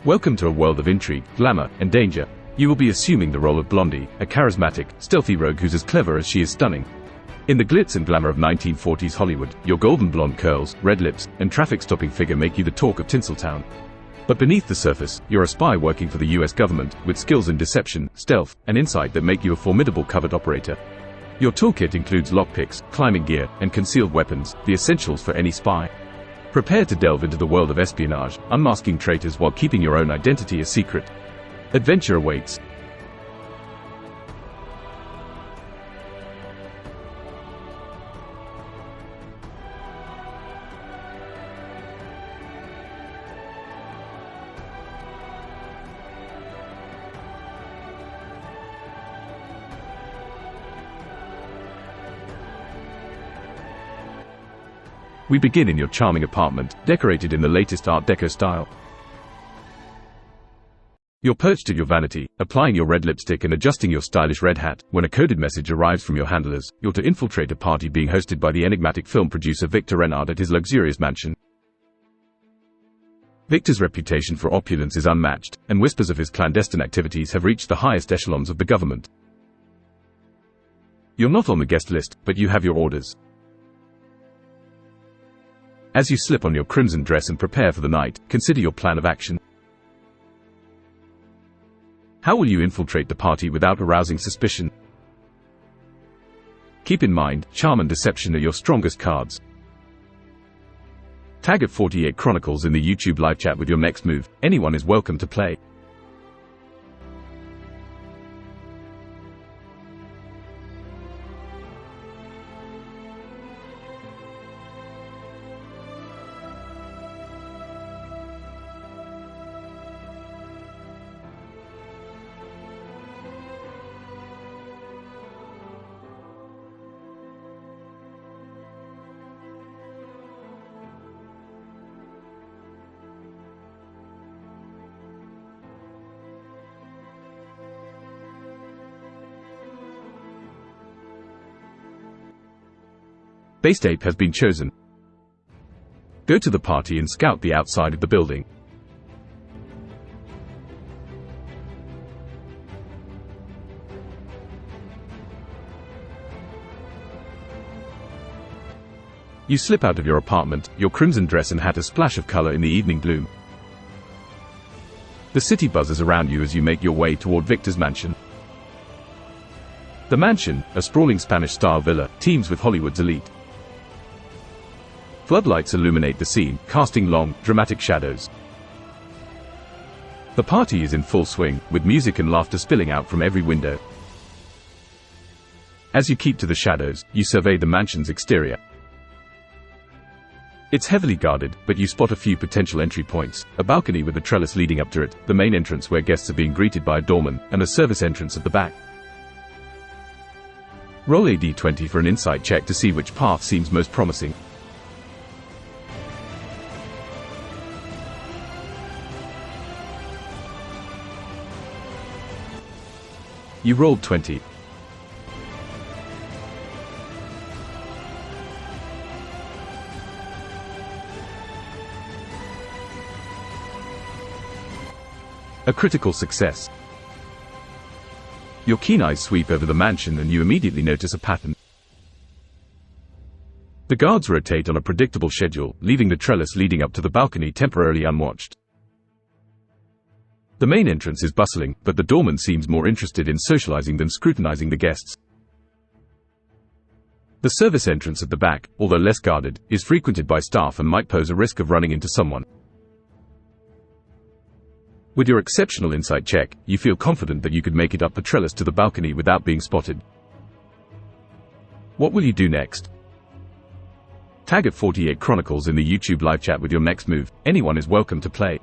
Welcome to a world of intrigue, glamour, and danger. You will be assuming the role of Blondie, a charismatic, stealthy rogue who's as clever as she is stunning. In the glitz and glamour of 1940s Hollywood, your golden blonde curls, red lips, and traffic-stopping figure make you the talk of Tinseltown. But beneath the surface, you're a spy working for the US government, with skills in deception, stealth, and insight that make you a formidable covert operator. Your toolkit includes lockpicks, climbing gear, and concealed weapons, the essentials for any spy. Prepare to delve into the world of espionage, unmasking traitors while keeping your own identity a secret. Adventure awaits. We begin in your charming apartment, decorated in the latest Art Deco style. You're perched at your vanity, applying your red lipstick and adjusting your stylish red hat, when a coded message arrives from your handlers. You're to infiltrate a party being hosted by the enigmatic film producer Victor Renard at his luxurious mansion. Victor's reputation for opulence is unmatched, and whispers of his clandestine activities have reached the highest echelons of the government. You're not on the guest list, but you have your orders. As you slip on your crimson dress and prepare for the night, consider your plan of action. How will you infiltrate the party without arousing suspicion? Keep in mind, charm and deception are your strongest cards. Tag at 48 Chronicles in the YouTube live chat with your next move. Anyone is welcome to play. Base tape has been chosen. Go to the party and scout the outside of the building. You slip out of your apartment, your crimson dress and hat a splash of color in the evening gloom. The city buzzes around you as you make your way toward Victor's mansion. The mansion, a sprawling Spanish-style villa, teems with Hollywood's elite. Floodlights illuminate the scene, casting long, dramatic shadows. The party is in full swing, with music and laughter spilling out from every window. As you keep to the shadows, you survey the mansion's exterior. It's heavily guarded, but you spot a few potential entry points: a balcony with a trellis leading up to it, the main entrance where guests are being greeted by a doorman, and a service entrance at the back. Roll a d20 for an insight check to see which path seems most promising. You rolled 20. A critical success. Your keen eyes sweep over the mansion and you immediately notice a pattern. The guards rotate on a predictable schedule, leaving the trellis leading up to the balcony temporarily unwatched. The main entrance is bustling, but the doorman seems more interested in socializing than scrutinizing the guests. The service entrance at the back, although less guarded, is frequented by staff and might pose a risk of running into someone. With your exceptional insight check, you feel confident that you could make it up the trellis to the balcony without being spotted. What will you do next? Tag at 48 Chronicles in the YouTube live chat with your next move. Anyone is welcome to play.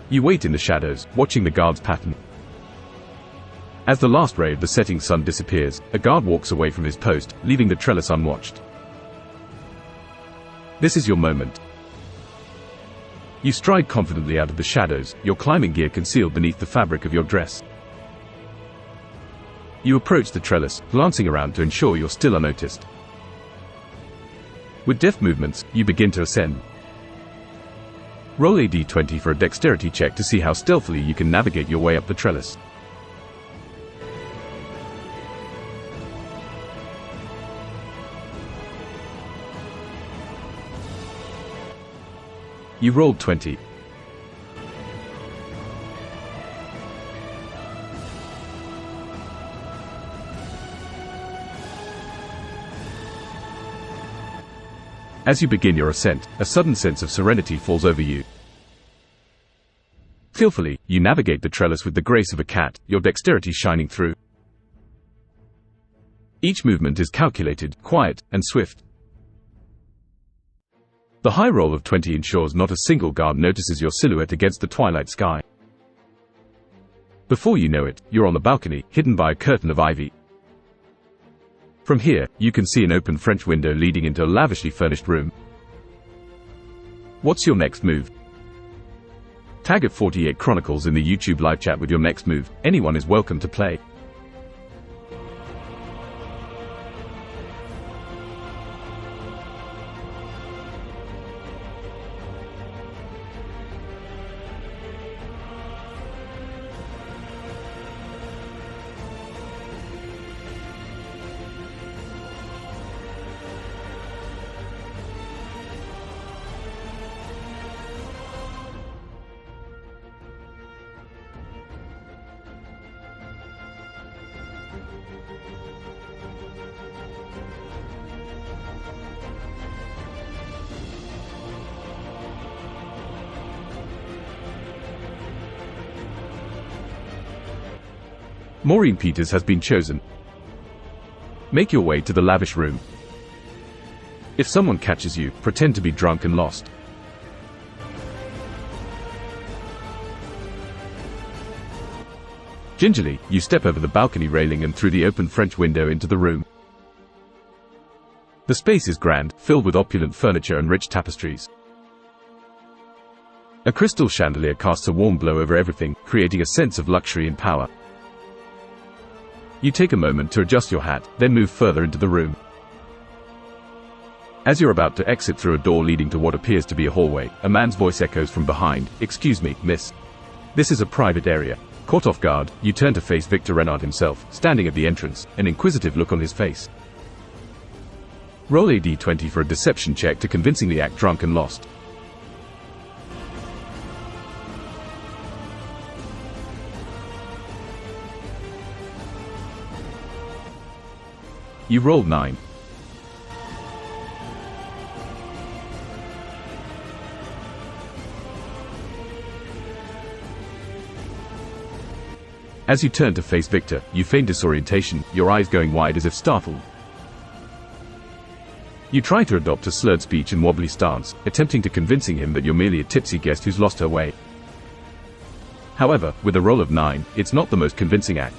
You wait in the shadows, watching the guard's pattern. As the last ray of the setting sun disappears, a guard walks away from his post, leaving the trellis unwatched. This is your moment. You stride confidently out of the shadows, your climbing gear concealed beneath the fabric of your dress. You approach the trellis, glancing around to ensure you're still unnoticed. With deft movements, you begin to ascend. Roll a d20 for a dexterity check to see how stealthily you can navigate your way up the trellis. You rolled 20. As you begin your ascent, a sudden sense of serenity falls over you. Skillfully, you navigate the trellis with the grace of a cat, your dexterity shining through. Each movement is calculated, quiet, and swift. The high roll of 20 ensures not a single guard notices your silhouette against the twilight sky. Before you know it, you're on the balcony, hidden by a curtain of ivy. From here, you can see an open French window leading into a lavishly furnished room. What's your next move? Tag at 48 Chronicles in the YouTube live chat with your next move. Anyone is welcome to play. Maureen Peters has been chosen. Make your way to the lavish room. If someone catches you, pretend to be drunk and lost. Gingerly, you step over the balcony railing and through the open French window into the room. The space is grand, filled with opulent furniture and rich tapestries. A crystal chandelier casts a warm glow over everything, creating a sense of luxury and power. You take a moment to adjust your hat, then move further into the room. As you're about to exit through a door leading to what appears to be a hallway, a man's voice echoes from behind. "Excuse me, miss. This is a private area." Caught off guard, you turn to face Victor Renard himself, standing at the entrance, an inquisitive look on his face. Roll a d20 for a deception check to convincingly act drunk and lost. You rolled 9. As you turn to face Victor, you feign disorientation, your eyes going wide as if startled. You try to adopt a slurred speech and wobbly stance, attempting to convincing him that you're merely a tipsy guest who's lost her way. However, with a roll of 9, it's not the most convincing act.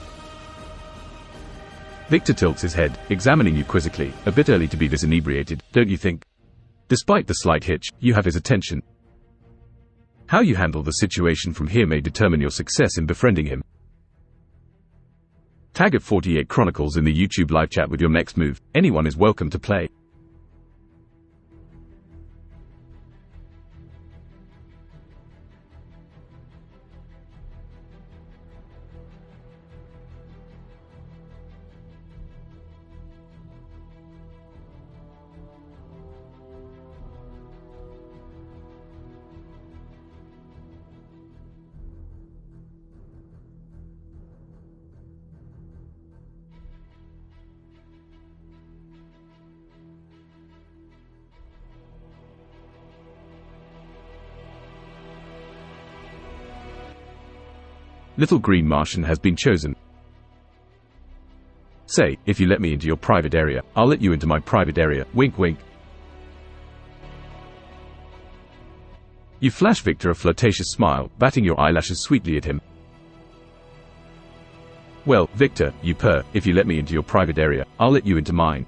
Victor tilts his head, examining you quizzically. "A bit early to be this inebriated, don't you think?" Despite the slight hitch, you have his attention. How you handle the situation from here may determine your success in befriending him. Tag at 48 Chronicles in the YouTube live chat with your next move. Anyone is welcome to play. Little Green Martian has been chosen. Say, if you let me into your private area, I'll let you into my private area. Wink wink. You flash Victor a flirtatious smile, batting your eyelashes sweetly at him. Well, Victor, you purr, if you let me into your private area, I'll let you into mine.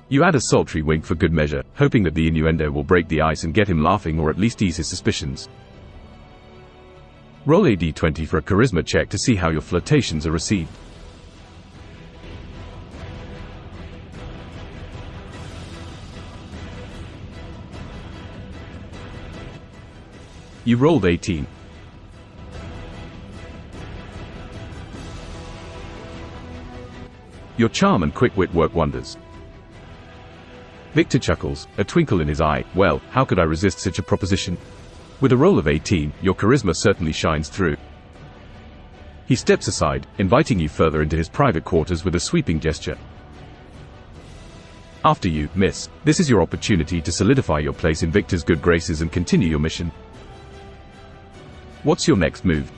You add a sultry wink for good measure, hoping that the innuendo will break the ice and get him laughing or at least ease his suspicions. Roll a d20 for a charisma check to see how your flirtations are received. You rolled 18. Your charm and quick wit work wonders. Victor chuckles, a twinkle in his eye. Well, how could I resist such a proposition? With a roll of 18, your charisma certainly shines through. He steps aside, inviting you further into his private quarters with a sweeping gesture. After you, miss. This is your opportunity to solidify your place in Victor's good graces and continue your mission. What's your next move?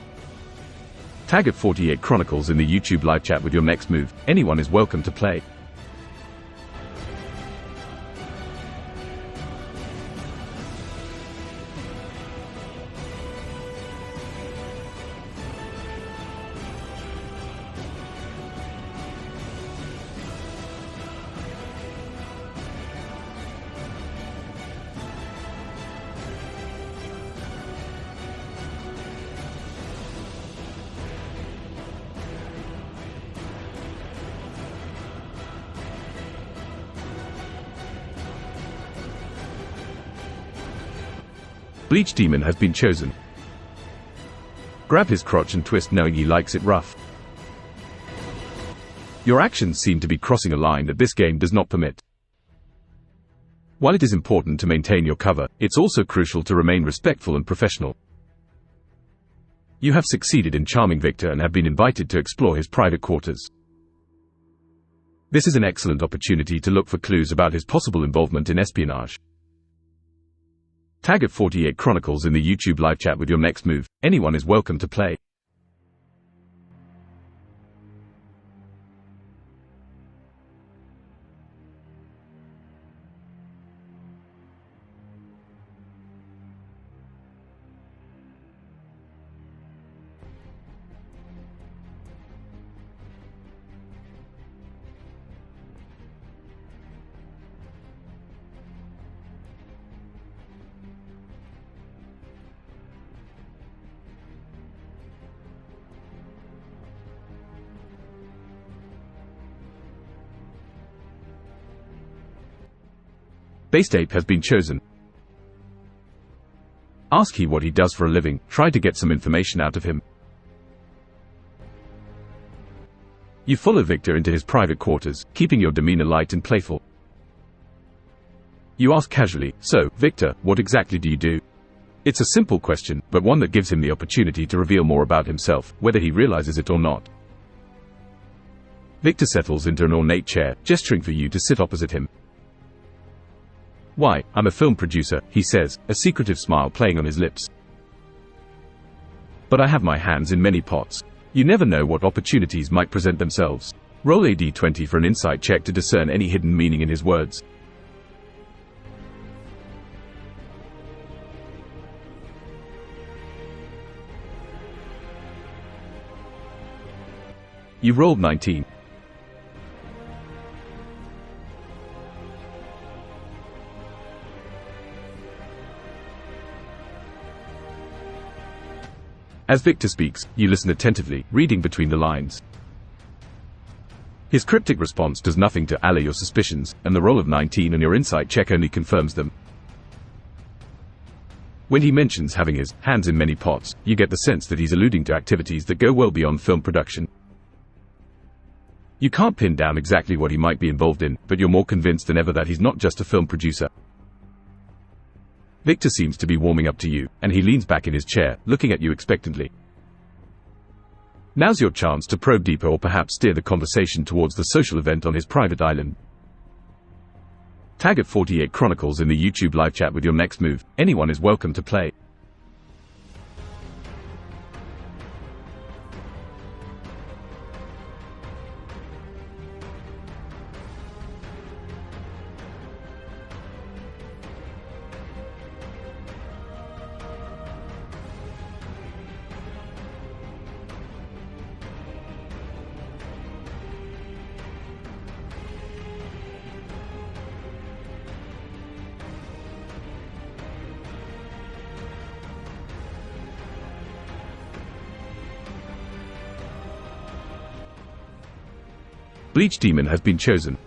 Tag at 48 Chronicles in the YouTube live chat with your next move. Anyone is welcome to play. Bleach Demon has been chosen. Grab his crotch and twist knowing he likes it rough. Your actions seem to be crossing a line that this game does not permit. While it is important to maintain your cover, it's also crucial to remain respectful and professional. You have succeeded in charming Victor and have been invited to explore his private quarters. This is an excellent opportunity to look for clues about his possible involvement in espionage. Tag at 48 Chronicles in the YouTube live chat with your next move. Anyone is welcome to play. Based Ape has been chosen. Ask he what he does for a living, try to get some information out of him. You follow Victor into his private quarters, keeping your demeanor light and playful. You ask casually, so, Victor, what exactly do you do? It's a simple question, but one that gives him the opportunity to reveal more about himself, whether he realizes it or not. Victor settles into an ornate chair, gesturing for you to sit opposite him. Why, I'm a film producer, he says, a secretive smile playing on his lips. But I have my hands in many pots. You never know what opportunities might present themselves. Roll a d20 for an insight check to discern any hidden meaning in his words. You rolled 19. As Victor speaks, you listen attentively, reading between the lines. His cryptic response does nothing to allay your suspicions, and the roll of 19 on your insight check only confirms them. When he mentions having his hands in many pots, you get the sense that he's alluding to activities that go well beyond film production. You can't pin down exactly what he might be involved in, but you're more convinced than ever that he's not just a film producer. Victor seems to be warming up to you, and he leans back in his chair, looking at you expectantly. Now's your chance to probe deeper or perhaps steer the conversation towards the social event on his private island. Tag at 48 Chronicles in the YouTube live chat with your next move. Anyone is welcome to play. Bleach Demon has been chosen.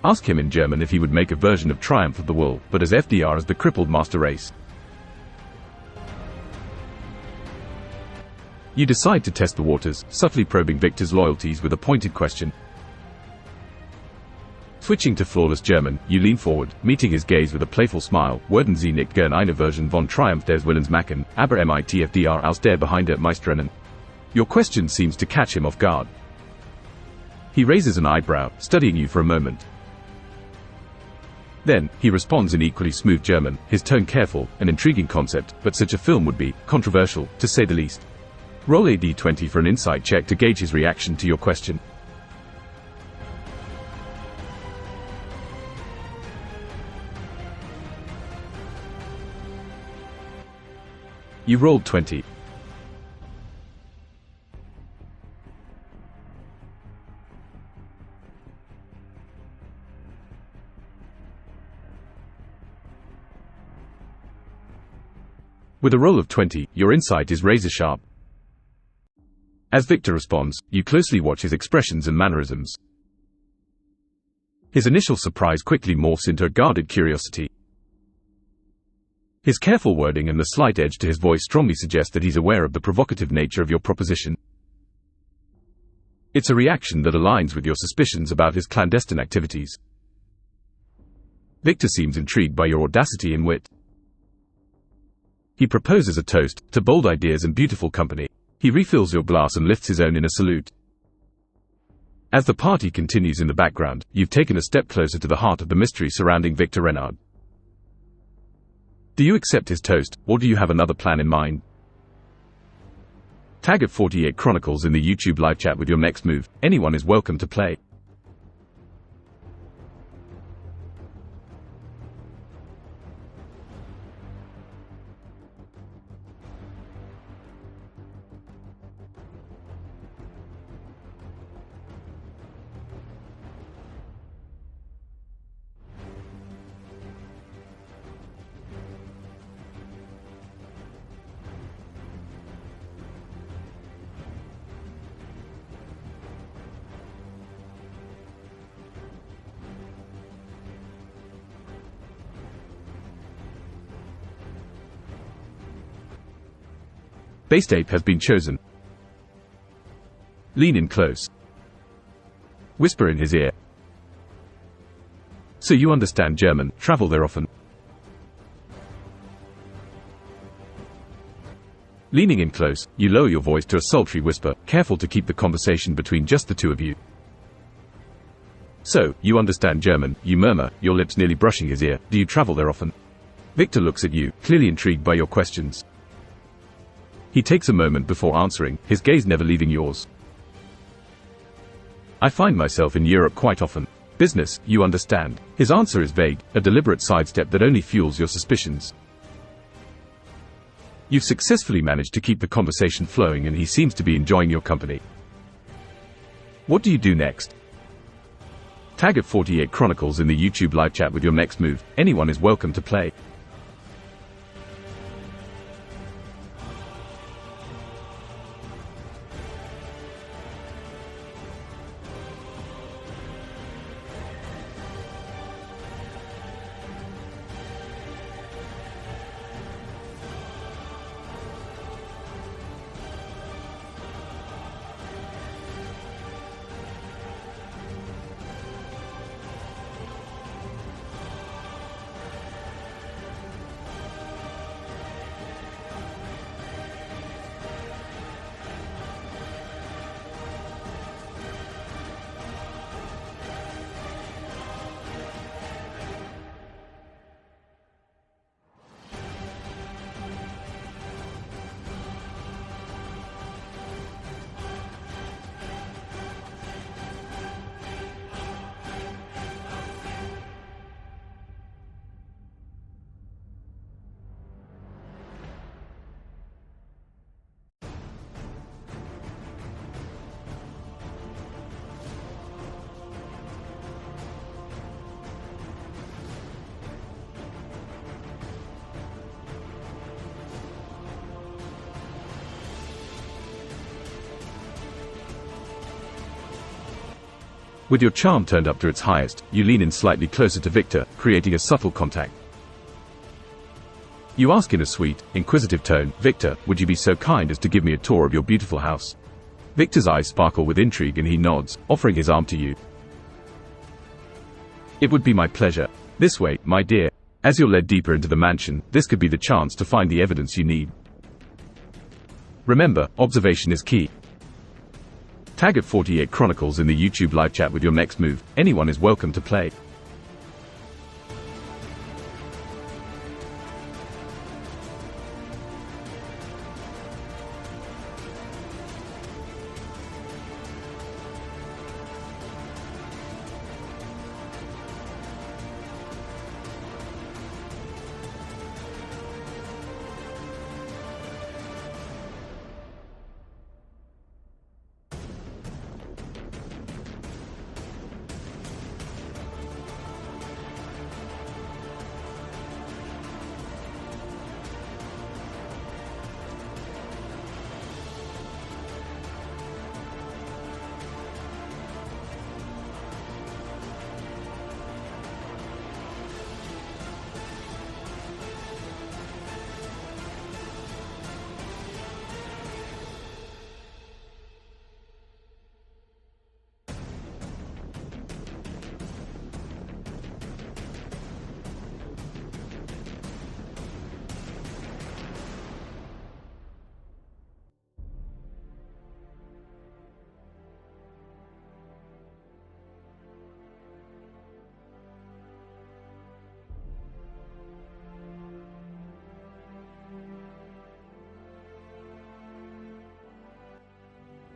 Ask him in German if he would make a version of Triumph of the Will, but as FDR as the crippled master race. You decide to test the waters, subtly probing Victor's loyalties with a pointed question. Switching to flawless German, you lean forward, meeting his gaze with a playful smile. Werden Sie nicht gern eine Version von Triumph des Willens machen, aber mit FDR aus der Behinder Meistrennen. Your question seems to catch him off guard. He raises an eyebrow, studying you for a moment. Then, he responds in equally smooth German, his tone careful, an intriguing concept, but such a film would be controversial, to say the least. Roll a d20 for an insight check to gauge his reaction to your question. You rolled 20. With a roll of 20, your insight is razor sharp. As Victor responds, you closely watch his expressions and mannerisms. His initial surprise quickly morphs into a guarded curiosity. His careful wording and the slight edge to his voice strongly suggest that he's aware of the provocative nature of your proposition. It's a reaction that aligns with your suspicions about his clandestine activities. Victor seems intrigued by your audacity and wit. He proposes a toast to bold ideas and beautiful company. He refills your glass and lifts his own in a salute. As the party continues in the background, you've taken a step closer to the heart of the mystery surrounding Victor Renard. Do you accept his toast, or do you have another plan in mind? Tag at 48 Chronicles in the YouTube live chat with your next move. Anyone is welcome to play. Base Ape has been chosen. Lean in close. Whisper in his ear. So you understand German, travel there often. Leaning in close, you lower your voice to a sultry whisper, careful to keep the conversation between just the two of you. So, you understand German, you murmur, your lips nearly brushing his ear. Do you travel there often? Victor looks at you, clearly intrigued by your questions. He takes a moment before answering, his gaze never leaving yours. I find myself in Europe quite often. Business, you understand. His answer is vague, a deliberate sidestep that only fuels your suspicions. You've successfully managed to keep the conversation flowing and he seems to be enjoying your company. What do you do next? Tag at 48 Chronicles in the YouTube live chat with your next move. Anyone is welcome to play. With your charm turned up to its highest, you lean in slightly closer to Victor, creating a subtle contact. You ask in a sweet, inquisitive tone, "Victor, would you be so kind as to give me a tour of your beautiful house?" Victor's eyes sparkle with intrigue and he nods, offering his arm to you. "It would be my pleasure. This way, my dear." As you're led deeper into the mansion, this could be the chance to find the evidence you need. Remember, observation is key. Tag at 48 Chronicles in the YouTube live chat with your next move. Anyone is welcome to play.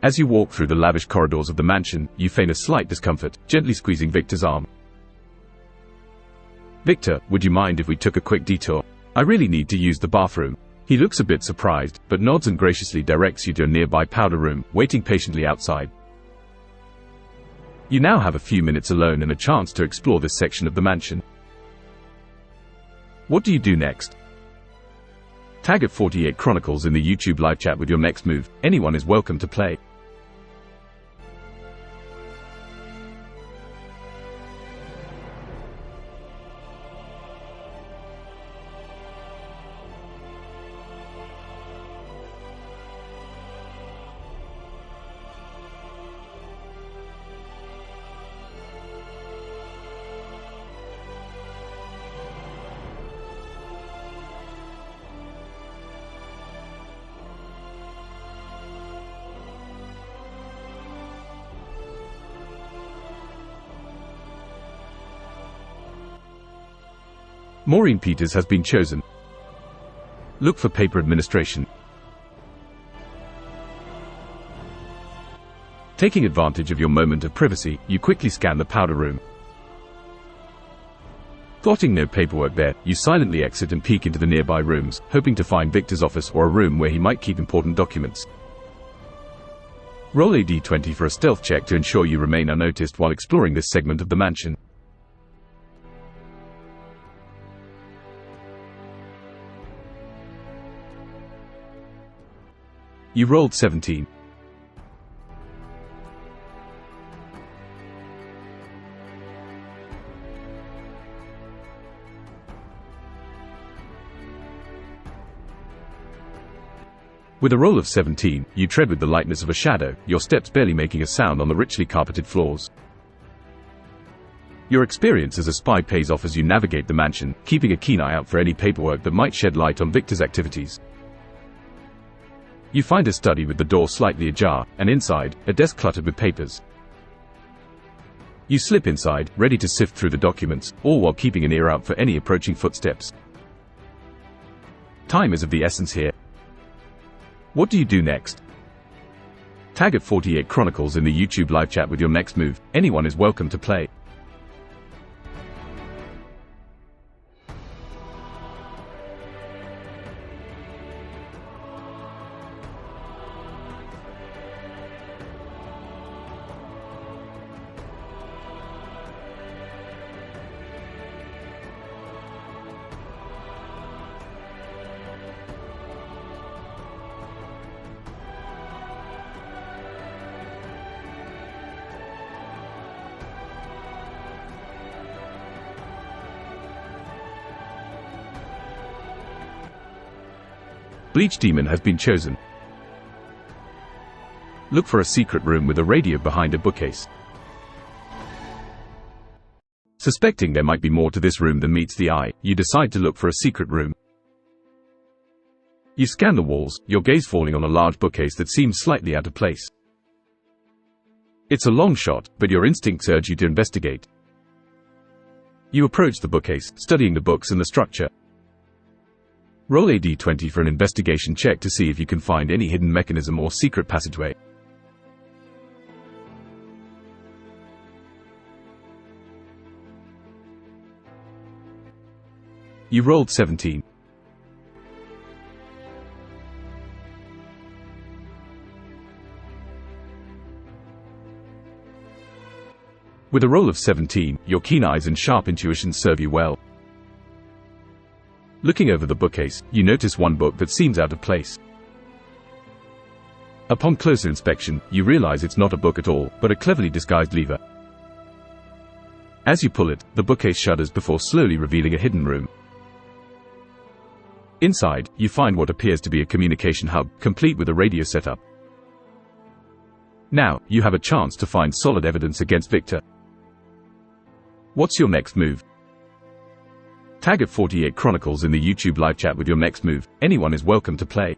As you walk through the lavish corridors of the mansion, you feign a slight discomfort, gently squeezing Victor's arm. "Victor, would you mind if we took a quick detour? I really need to use the bathroom." He looks a bit surprised, but nods and graciously directs you to a nearby powder room, waiting patiently outside. You now have a few minutes alone and a chance to explore this section of the mansion. What do you do next? Tag at 48 Chronicles in the YouTube live chat with your next move. Anyone is welcome to play. Maureen Peters has been chosen. Look for paper administration. Taking advantage of your moment of privacy, you quickly scan the powder room. Spotting no paperwork there, you silently exit and peek into the nearby rooms, hoping to find Victor's office or a room where he might keep important documents. Roll a d20 for a stealth check to ensure you remain unnoticed while exploring this segment of the mansion. You rolled 17. With a roll of 17, you tread with the lightness of a shadow, your steps barely making a sound on the richly carpeted floors. Your experience as a spy pays off as you navigate the mansion, keeping a keen eye out for any paperwork that might shed light on Victor's activities. You find a study with the door slightly ajar, and inside, a desk cluttered with papers. You slip inside, ready to sift through the documents, all while keeping an ear out for any approaching footsteps. Time is of the essence here. What do you do next? Tag at 48 Chronicles in the YouTube live chat with your next move. Anyone is welcome to play. Bleach Demon has been chosen. Look for a secret room with a radio behind a bookcase. Suspecting there might be more to this room than meets the eye, you decide to look for a secret room. You scan the walls, your gaze falling on a large bookcase that seems slightly out of place. It's a long shot, but your instincts urge you to investigate. You approach the bookcase, studying the books and the structure. Roll a d20 for an investigation check to see if you can find any hidden mechanism or secret passageway. You rolled 17. With a roll of 17, your keen eyes and sharp intuition serve you well. Looking over the bookcase, you notice one book that seems out of place. Upon closer inspection, you realize it's not a book at all, but a cleverly disguised lever. As you pull it, the bookcase shudders before slowly revealing a hidden room. Inside, you find what appears to be a communication hub, complete with a radio setup. Now, you have a chance to find solid evidence against Victor. What's your next move? Tag at 48 Chronicles in the YouTube live chat with your next move. Anyone is welcome to play.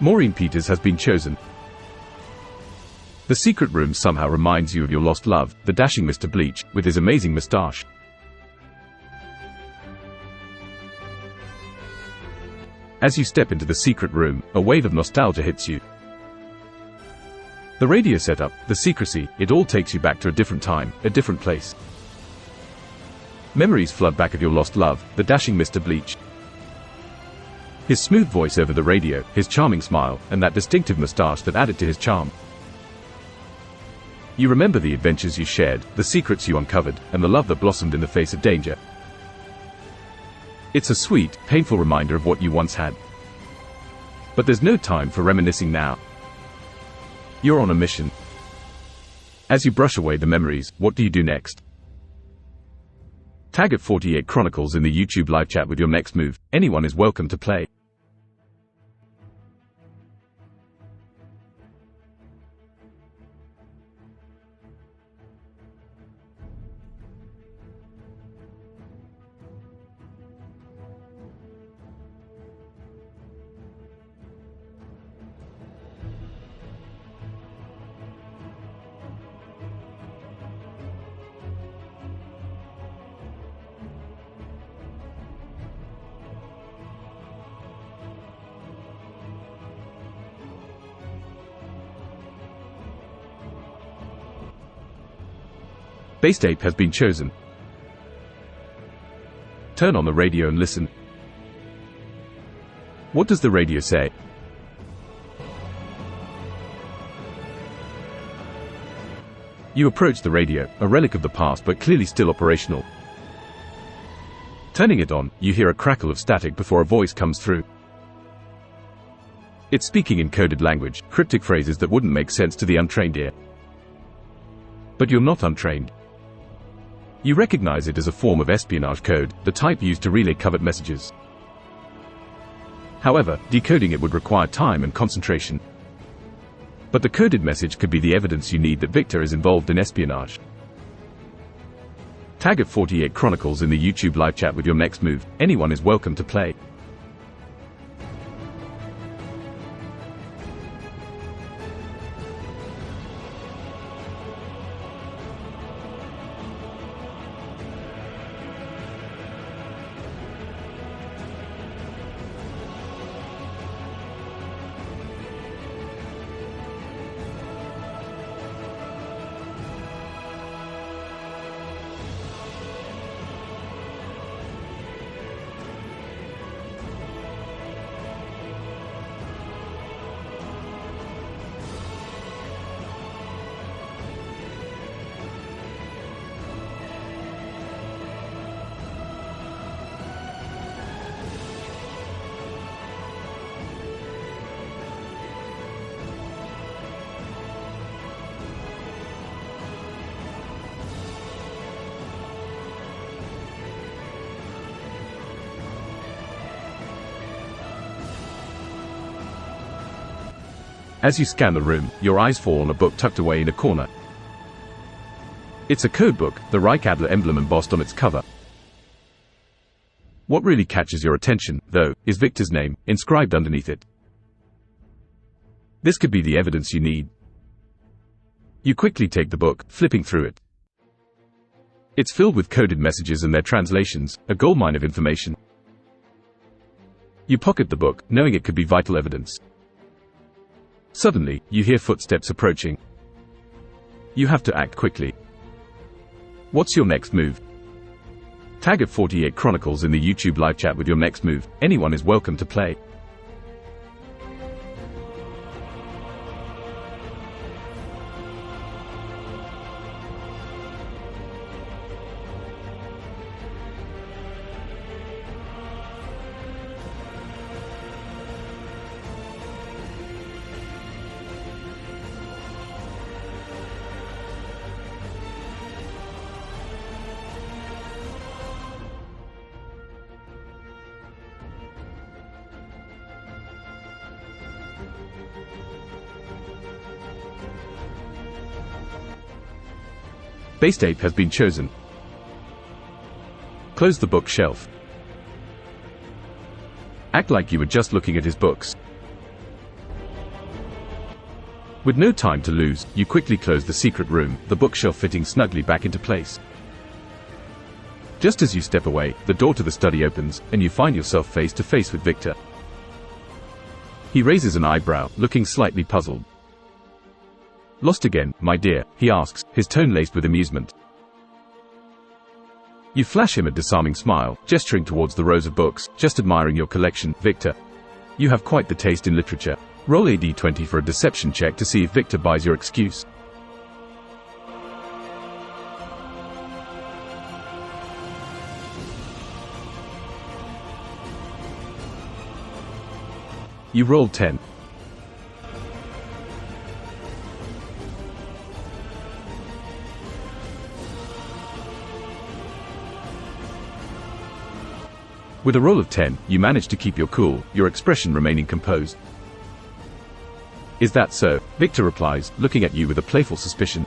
Maureen Peters has been chosen. The secret room somehow reminds you of your lost love, the dashing Mr. Bleach, with his amazing moustache. As you step into the secret room, a wave of nostalgia hits you. The radio setup, the secrecy, it all takes you back to a different time, a different place. Memories flood back of your lost love, the dashing Mr. Bleach. His smooth voice over the radio, his charming smile, and that distinctive moustache that added to his charm. You remember the adventures you shared, the secrets you uncovered, and the love that blossomed in the face of danger. It's a sweet, painful reminder of what you once had. But there's no time for reminiscing now. You're on a mission. As you brush away the memories, what do you do next? Tag at 48 Chronicles in the YouTube live chat with your next move. Anyone is welcome to play. Base tape has been chosen. Turn on the radio and listen. What does the radio say? You approach the radio, a relic of the past but clearly still operational. Turning it on, you hear a crackle of static before a voice comes through. It's speaking in coded language, cryptic phrases that wouldn't make sense to the untrained ear. But you're not untrained. You recognize it as a form of espionage code, the type used to relay covert messages. However, decoding it would require time and concentration. But the coded message could be the evidence you need that Victor is involved in espionage. Tag at 48 Chronicles in the YouTube live chat with your next move. Anyone is welcome to play. As you scan the room, your eyes fall on a book tucked away in a corner. It's a code book, the Reich Adler emblem embossed on its cover. What really catches your attention, though, is Victor's name, inscribed underneath it. This could be the evidence you need. You quickly take the book, flipping through it. It's filled with coded messages and their translations, a goldmine of information. You pocket the book, knowing it could be vital evidence. Suddenly, you hear footsteps approaching. You have to act quickly. What's your next move? Tag at 48 Chronicles in the YouTube live chat with your next move. Anyone is welcome to play. Base date has been chosen. Close the bookshelf. Act like you were just looking at his books. With no time to lose, you quickly close the secret room, the bookshelf fitting snugly back into place. Just as you step away, the door to the study opens, and you find yourself face to face with Victor. He raises an eyebrow, looking slightly puzzled. Lost again, my dear, he asks, his tone laced with amusement. You flash him a disarming smile, gesturing towards the rows of books, just admiring your collection, Victor. You have quite the taste in literature. Roll a d20 for a deception check to see if Victor buys your excuse. You rolled 10. With a roll of 10, you manage to keep your cool, your expression remaining composed. Is that so? Victor replies, looking at you with a playful suspicion.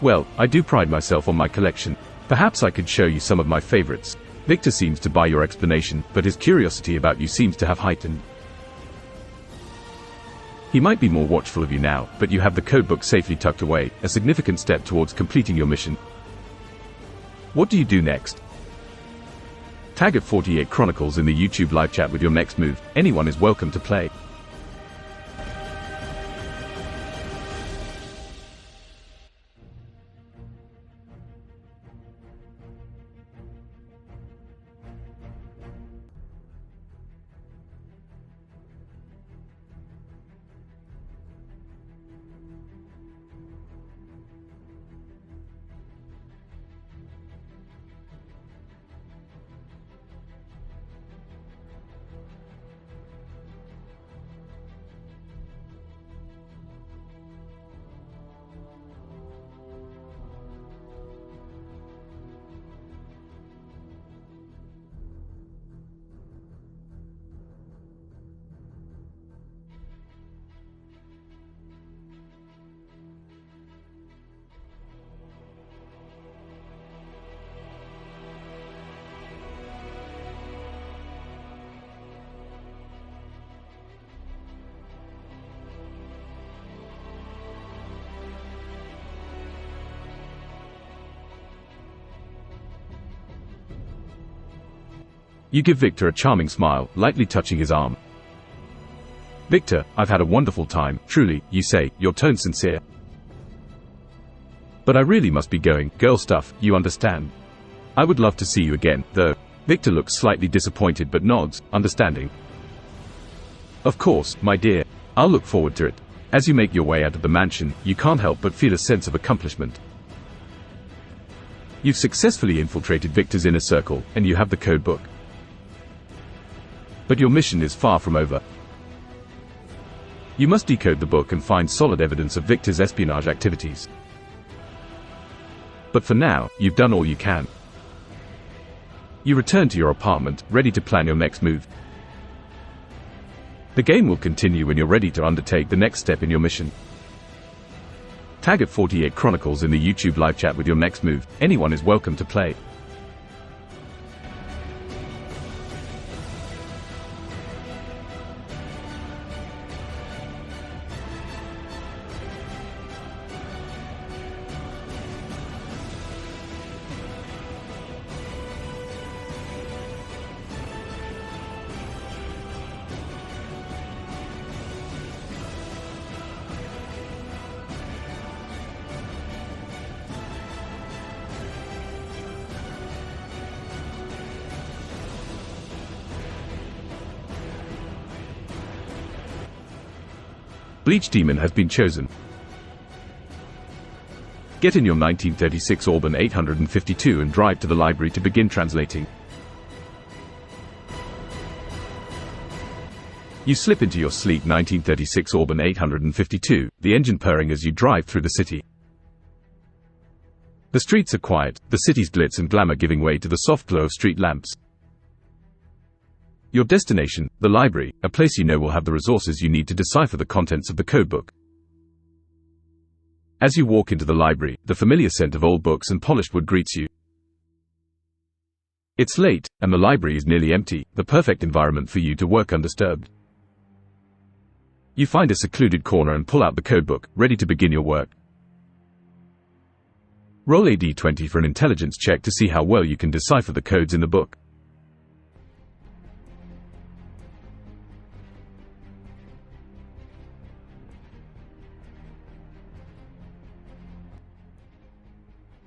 Well, I do pride myself on my collection. Perhaps I could show you some of my favorites. Victor seems to buy your explanation, but his curiosity about you seems to have heightened. He might be more watchful of you now, but you have the codebook safely tucked away, a significant step towards completing your mission. What do you do next? Tag at 48 Chronicles in the YouTube live chat with your next move. Anyone is welcome to play. You give Victor a charming smile, lightly touching his arm. Victor, I've had a wonderful time, truly, you say, your tone sincere. But I really must be going, girl stuff, you understand. I would love to see you again, though. Victor looks slightly disappointed but nods, understanding. Of course, my dear. I'll look forward to it. As you make your way out of the mansion, you can't help but feel a sense of accomplishment. You've successfully infiltrated Victor's inner circle, and you have the code book. But your mission is far from over. You must decode the book and find solid evidence of Victor's espionage activities. But for now, you've done all you can. You return to your apartment, ready to plan your next move. The game will continue when you're ready to undertake the next step in your mission. Tag at 48 Chronicles in the YouTube live chat with your next move. Anyone is welcome to play. Bleach Demon has been chosen. Get in your 1936 Auburn 852 and drive to the library to begin translating. You slip into your sleek 1936 Auburn 852, the engine purring as you drive through the city. The streets are quiet, the city's glitz and glamour giving way to the soft glow of street lamps. Your destination, the library, a place you know will have the resources you need to decipher the contents of the codebook. As you walk into the library, the familiar scent of old books and polished wood greets you. It's late, and the library is nearly empty, the perfect environment for you to work undisturbed. You find a secluded corner and pull out the codebook, ready to begin your work. Roll a d20 for an intelligence check to see how well you can decipher the codes in the book.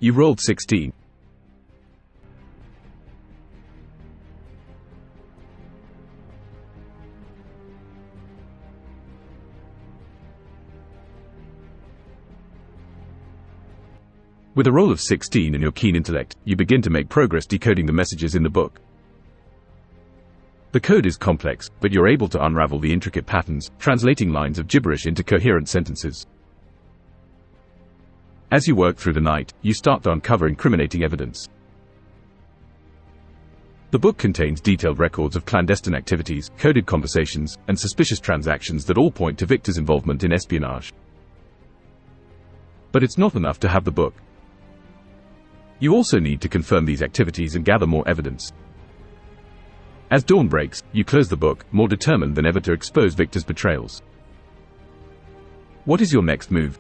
You rolled 16. With a roll of 16 and your keen intellect, you begin to make progress decoding the messages in the book. The code is complex, but you're able to unravel the intricate patterns, translating lines of gibberish into coherent sentences. As you work through the night, you start to uncover incriminating evidence. The book contains detailed records of clandestine activities, coded conversations, and suspicious transactions that all point to Victor's involvement in espionage. But it's not enough to have the book. You also need to confirm these activities and gather more evidence. As dawn breaks, you close the book, more determined than ever to expose Victor's betrayals. What is your next move?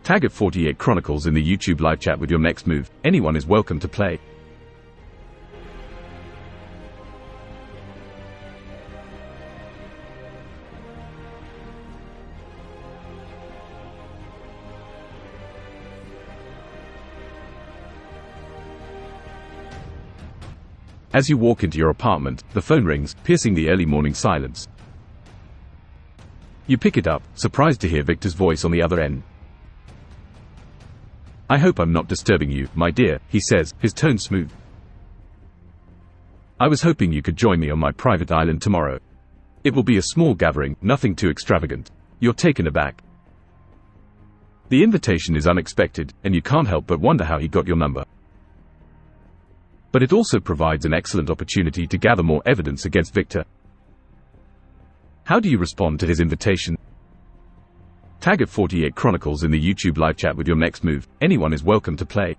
Tag at 48 Chronicles in the YouTube live chat with your next move. Anyone is welcome to play. As you walk into your apartment, the phone rings, piercing the early morning silence. You pick it up, surprised to hear Victor's voice on the other end. "I hope I'm not disturbing you, my dear," he says, his tone smooth. "I was hoping you could join me on my private island tomorrow. It will be a small gathering, nothing too extravagant." You're taken aback. The invitation is unexpected, and you can't help but wonder how he got your number. But it also provides an excellent opportunity to gather more evidence against Victor. How do you respond to his invitation? Tag at 48 Chronicles in the YouTube live chat with your next move. Anyone is welcome to play.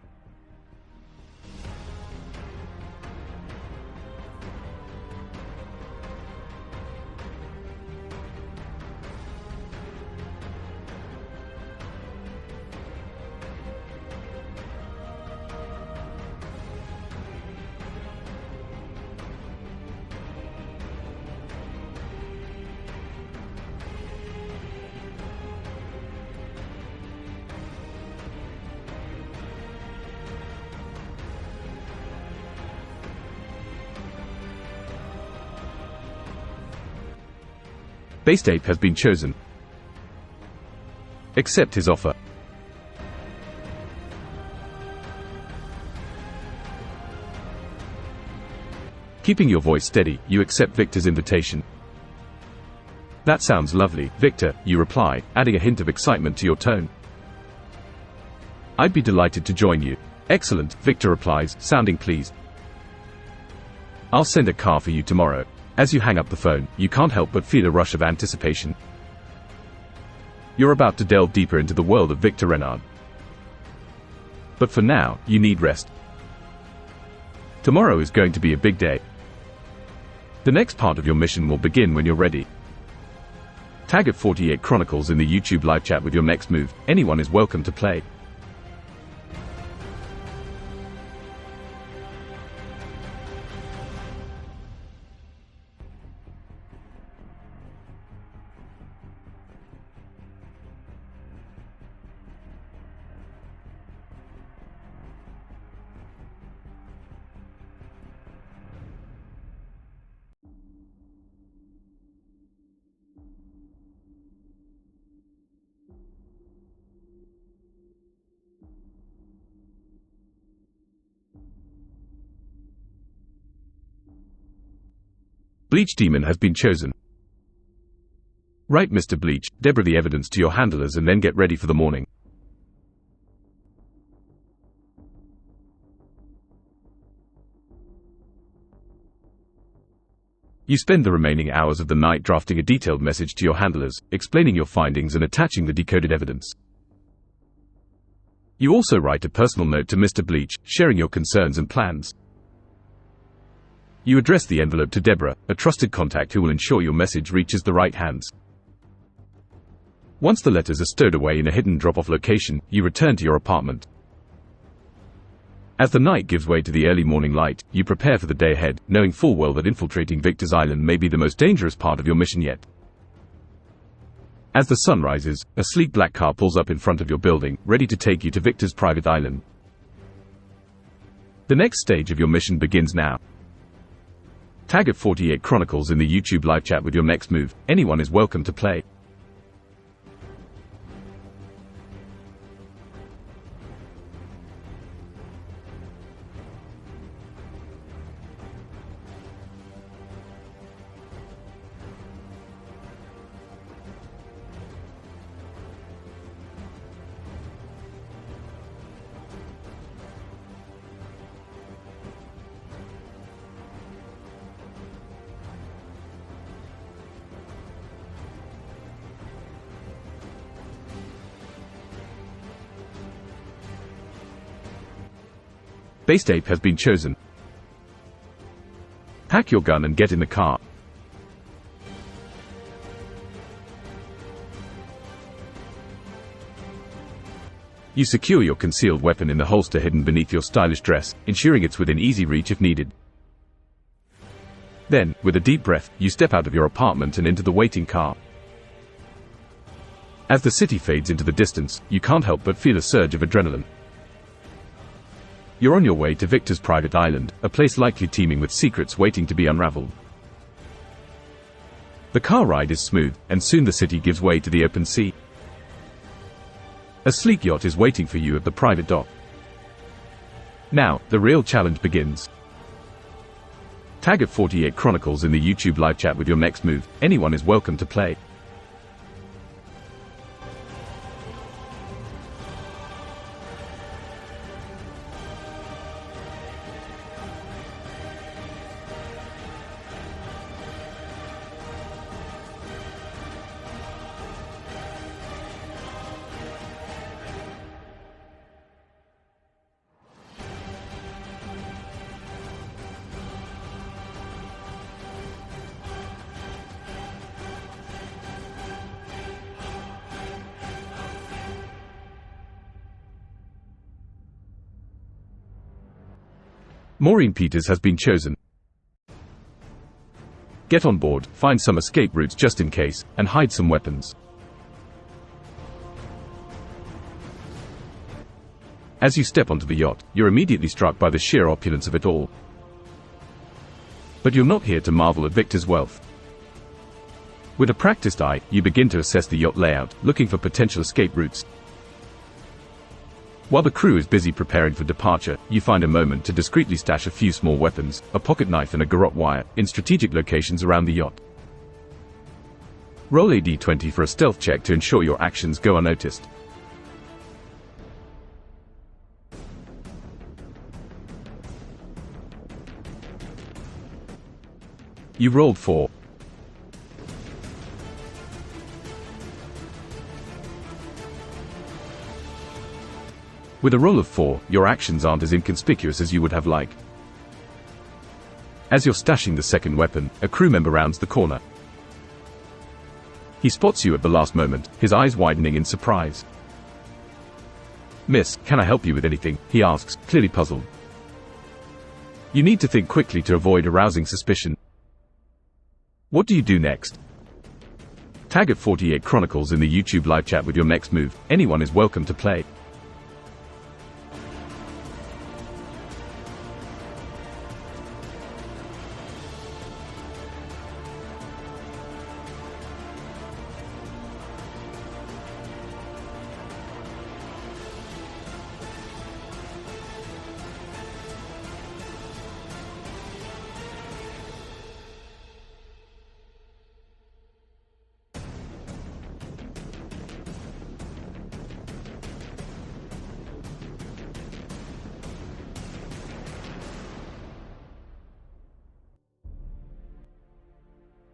Based Ape has been chosen. Accept his offer. Keeping your voice steady, you accept Victor's invitation. "That sounds lovely, Victor," you reply, adding a hint of excitement to your tone. "I'd be delighted to join you." "Excellent," Victor replies, sounding pleased. "I'll send a car for you tomorrow." As you hang up the phone, you can't help but feel a rush of anticipation. You're about to delve deeper into the world of Victor Renard. But for now, you need rest. Tomorrow is going to be a big day. The next part of your mission will begin when you're ready. Tag at 48 Chronicles in the YouTube live chat with your next move. Anyone is welcome to play. Bleach Demon has been chosen. Right, Mr. Bleach, Deborah the evidence to your handlers and then get ready for the morning. You spend the remaining hours of the night drafting a detailed message to your handlers, explaining your findings and attaching the decoded evidence. You also write a personal note to Mr. Bleach, sharing your concerns and plans. You address the envelope to Deborah, a trusted contact who will ensure your message reaches the right hands. Once the letters are stowed away in a hidden drop-off location, you return to your apartment. As the night gives way to the early morning light, you prepare for the day ahead, knowing full well that infiltrating Victor's Island may be the most dangerous part of your mission yet. As the sun rises, a sleek black car pulls up in front of your building, ready to take you to Victor's private island. The next stage of your mission begins now. Tag at 48 Chronicles in the YouTube live chat with your next move. Anyone is welcome to play. Base Ape has been chosen. Pack your gun and get in the car. You secure your concealed weapon in the holster hidden beneath your stylish dress, ensuring it's within easy reach if needed. Then, with a deep breath, you step out of your apartment and into the waiting car. As the city fades into the distance, you can't help but feel a surge of adrenaline. You're on your way to Victor's private island, a place likely teeming with secrets waiting to be unraveled. The car ride is smooth, and soon the city gives way to the open sea. A sleek yacht is waiting for you at the private dock. Now, the real challenge begins. Tag at 48 Chronicles in the YouTube live chat with your next move. Anyone is welcome to play. Maureen Peters has been chosen. Get on board, find some escape routes just in case, and hide some weapons. As you step onto the yacht, you're immediately struck by the sheer opulence of it all. But you're not here to marvel at Victor's wealth. With a practiced eye, you begin to assess the yacht layout, looking for potential escape routes. While the crew is busy preparing for departure, you find a moment to discreetly stash a few small weapons, a pocket knife and a garrote wire, in strategic locations around the yacht. Roll a d20 for a stealth check to ensure your actions go unnoticed. You rolled 4. With a roll of 4, your actions aren't as inconspicuous as you would have liked. As you're stashing the second weapon, a crew member rounds the corner. He spots you at the last moment, his eyes widening in surprise. "Miss, can I help you with anything?" he asks, clearly puzzled. You need to think quickly to avoid arousing suspicion. What do you do next? Tag at 48 Chronicles in the YouTube live chat with your next move. Anyone is welcome to play.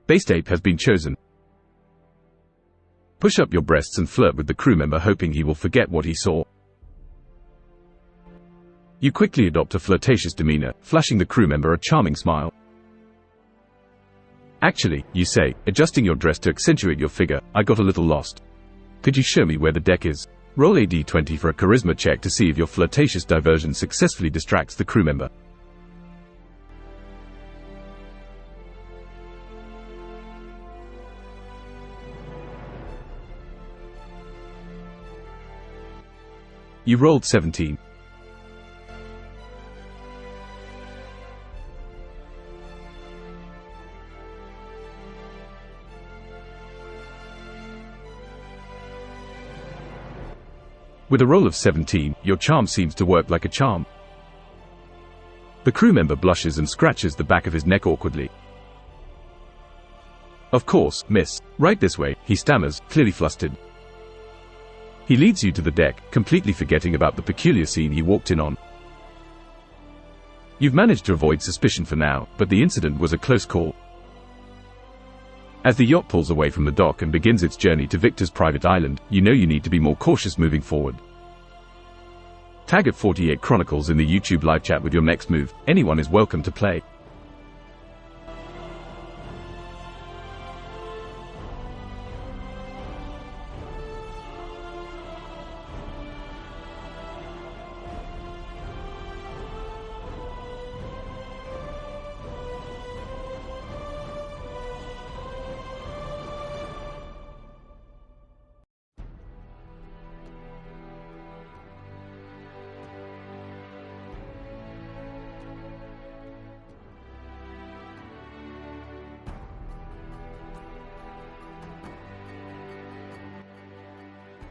Base ape has been chosen. Push up your breasts and flirt with the crew member, hoping he will forget what he saw. You quickly adopt a flirtatious demeanor, flashing the crew member a charming smile. "Actually," you say, adjusting your dress to accentuate your figure, "I got a little lost. Could you show me where the deck is?" Roll a d20 for a charisma check to see if your flirtatious diversion successfully distracts the crew member. You rolled 17. With a roll of 17, your charm seems to work like a charm. The crew member blushes and scratches the back of his neck awkwardly. "Of course, miss. Right this way," he stammers, clearly flustered. He leads you to the deck, completely forgetting about the peculiar scene he walked in on. You've managed to avoid suspicion for now, but the incident was a close call. As the yacht pulls away from the dock and begins its journey to Victor's private island, you know you need to be more cautious moving forward. Tag at 48 Chronicles in the YouTube live chat with your next move. Anyone is welcome to play.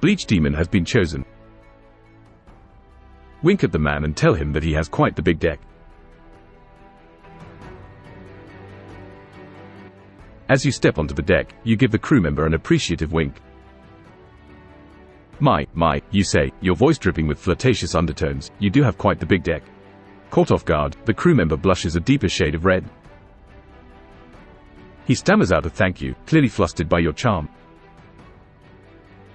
Bleach Demon has been chosen. Wink at the man and tell him that he has quite the big deck. As you step onto the deck, you give the crew member an appreciative wink. My, you say, your voice dripping with flirtatious undertones, "You do have quite the big deck." Caught off guard, the crew member blushes a deeper shade of red. He stammers out a thank you, clearly flustered by your charm.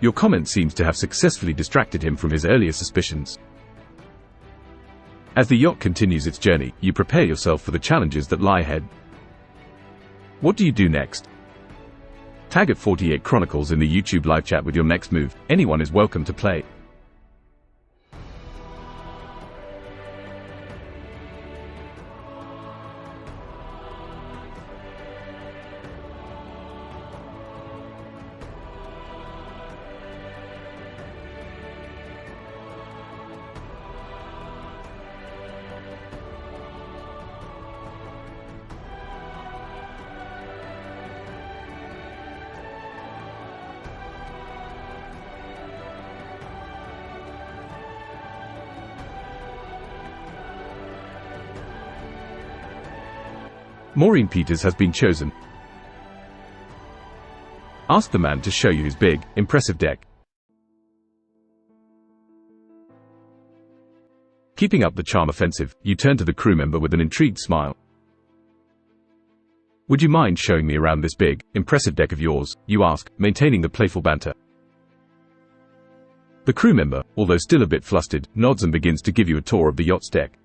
Your comment seems to have successfully distracted him from his earlier suspicions. As the yacht continues its journey, you prepare yourself for the challenges that lie ahead. What do you do next? Tag at 48 Chronicles in the YouTube live chat with your next move. Anyone is welcome to play. Maureen Peters has been chosen. Ask the man to show you his big, impressive deck. Keeping up the charm offensive, you turn to the crew member with an intrigued smile. Would you mind showing me around this big, impressive deck of yours, you ask, maintaining the playful banter. The crew member, although still a bit flustered, nods and begins to give you a tour of the yacht's deck.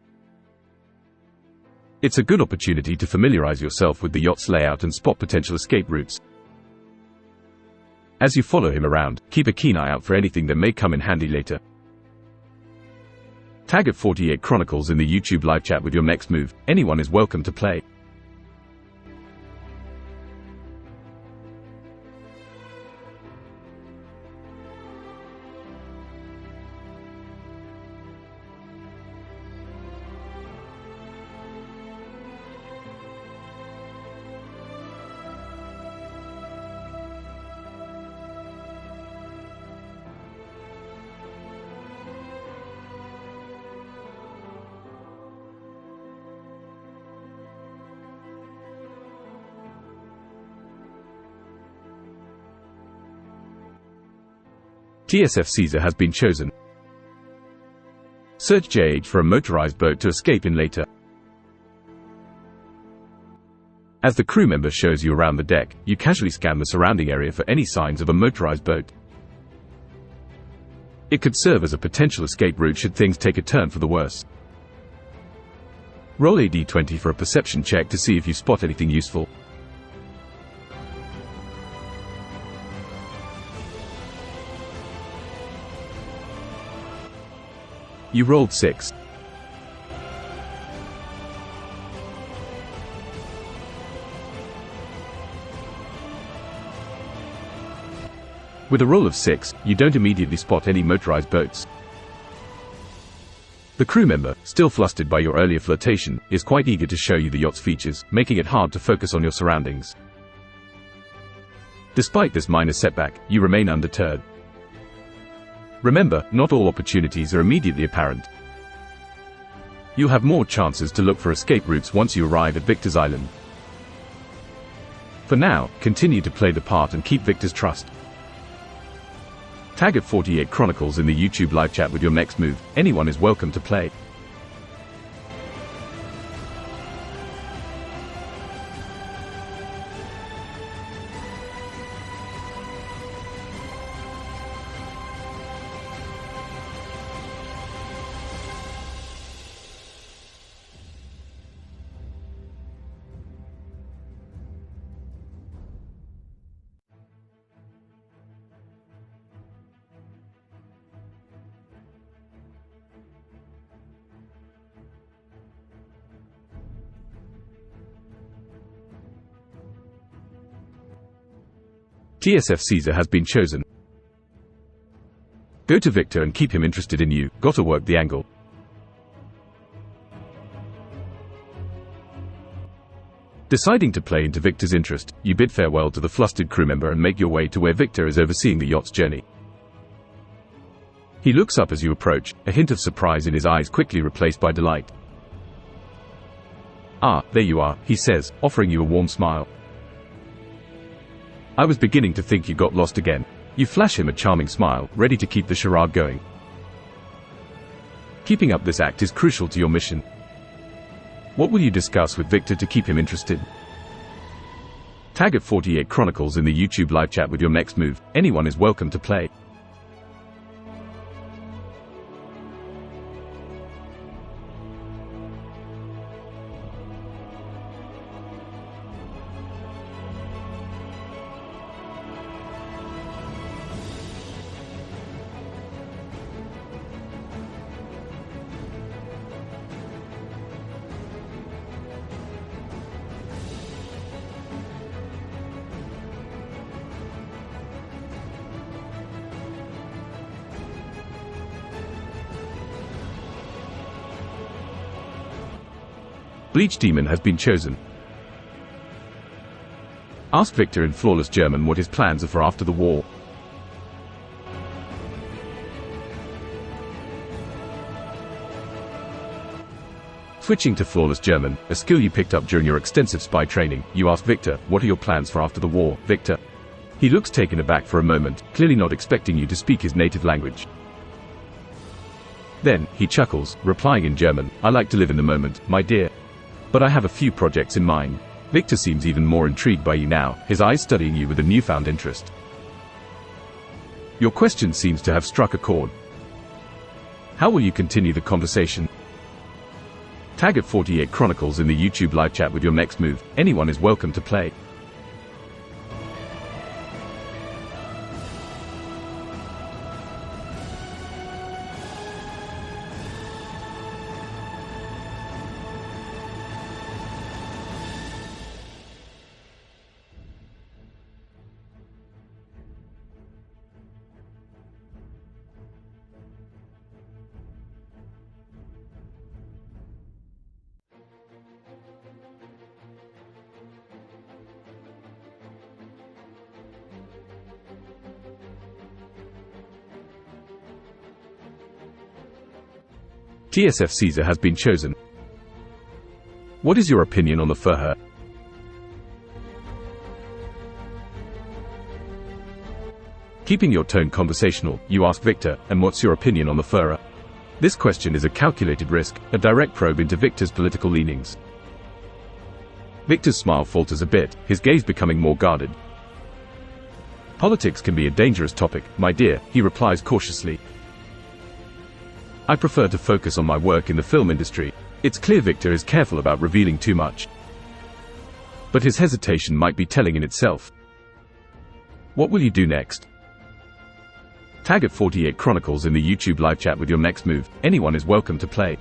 It's a good opportunity to familiarize yourself with the yacht's layout and spot potential escape routes. As you follow him around, keep a keen eye out for anything that may come in handy later. Tag at 48 Chronicles in the YouTube live chat with your next move. Anyone is welcome to play. TSF Caesar has been chosen. Search JH for a motorized boat to escape in later. As the crew member shows you around the deck, you casually scan the surrounding area for any signs of a motorized boat. It could serve as a potential escape route should things take a turn for the worse. Roll a d20 for a perception check to see if you spot anything useful. You rolled 6. With a roll of 6, you don't immediately spot any motorized boats. The crew member, still flustered by your earlier flirtation, is quite eager to show you the yacht's features, making it hard to focus on your surroundings. Despite this minor setback, you remain undeterred. Remember, not all opportunities are immediately apparent. You'll have more chances to look for escape routes once you arrive at Victor's Island. For now, continue to play the part and keep Victor's trust. Tag at 48 Chronicles in the YouTube live chat with your next move. Anyone is welcome to play. TSF Caesar has been chosen. Go to Victor and keep him interested in you. Gotta work the angle. Deciding to play into Victor's interest, you bid farewell to the flustered crew member and make your way to where Victor is overseeing the yacht's journey. He looks up as you approach, a hint of surprise in his eyes quickly replaced by delight. "Ah, there you are," he says, offering you a warm smile. "I was beginning to think you got lost again." You flash him a charming smile, ready to keep the charade going. Keeping up this act is crucial to your mission. What will you discuss with Victor to keep him interested? Tag at 48 Chronicles in the YouTube live chat with your next move. Anyone is welcome to play. Bleach Demon has been chosen. Ask Victor in flawless German what his plans are for after the war. Switching to flawless German, a skill you picked up during your extensive spy training, you ask Victor, what are your plans for after the war, Victor? He looks taken aback for a moment, clearly not expecting you to speak his native language. Then, he chuckles, replying in German, I like to live in the moment, my dear. But I have a few projects in mind. Victor seems even more intrigued by you now, his eyes studying you with a newfound interest. Your question seems to have struck a chord. How will you continue the conversation? Tag at 48 Chronicles in the YouTube live chat with your next move. Anyone is welcome to play. TSF Caesar has been chosen. What is your opinion on the fur? Keeping your tone conversational, you ask Victor, and what's your opinion on the fur? This question is a calculated risk, a direct probe into Victor's political leanings. Victor's smile falters a bit, his gaze becoming more guarded. Politics can be a dangerous topic, my dear, he replies cautiously. I prefer to focus on my work in the film industry. It's clear Victor is careful about revealing too much. But his hesitation might be telling in itself. What will you do next? Tag at 48 Chronicles in the YouTube live chat with your next move. Anyone is welcome to play.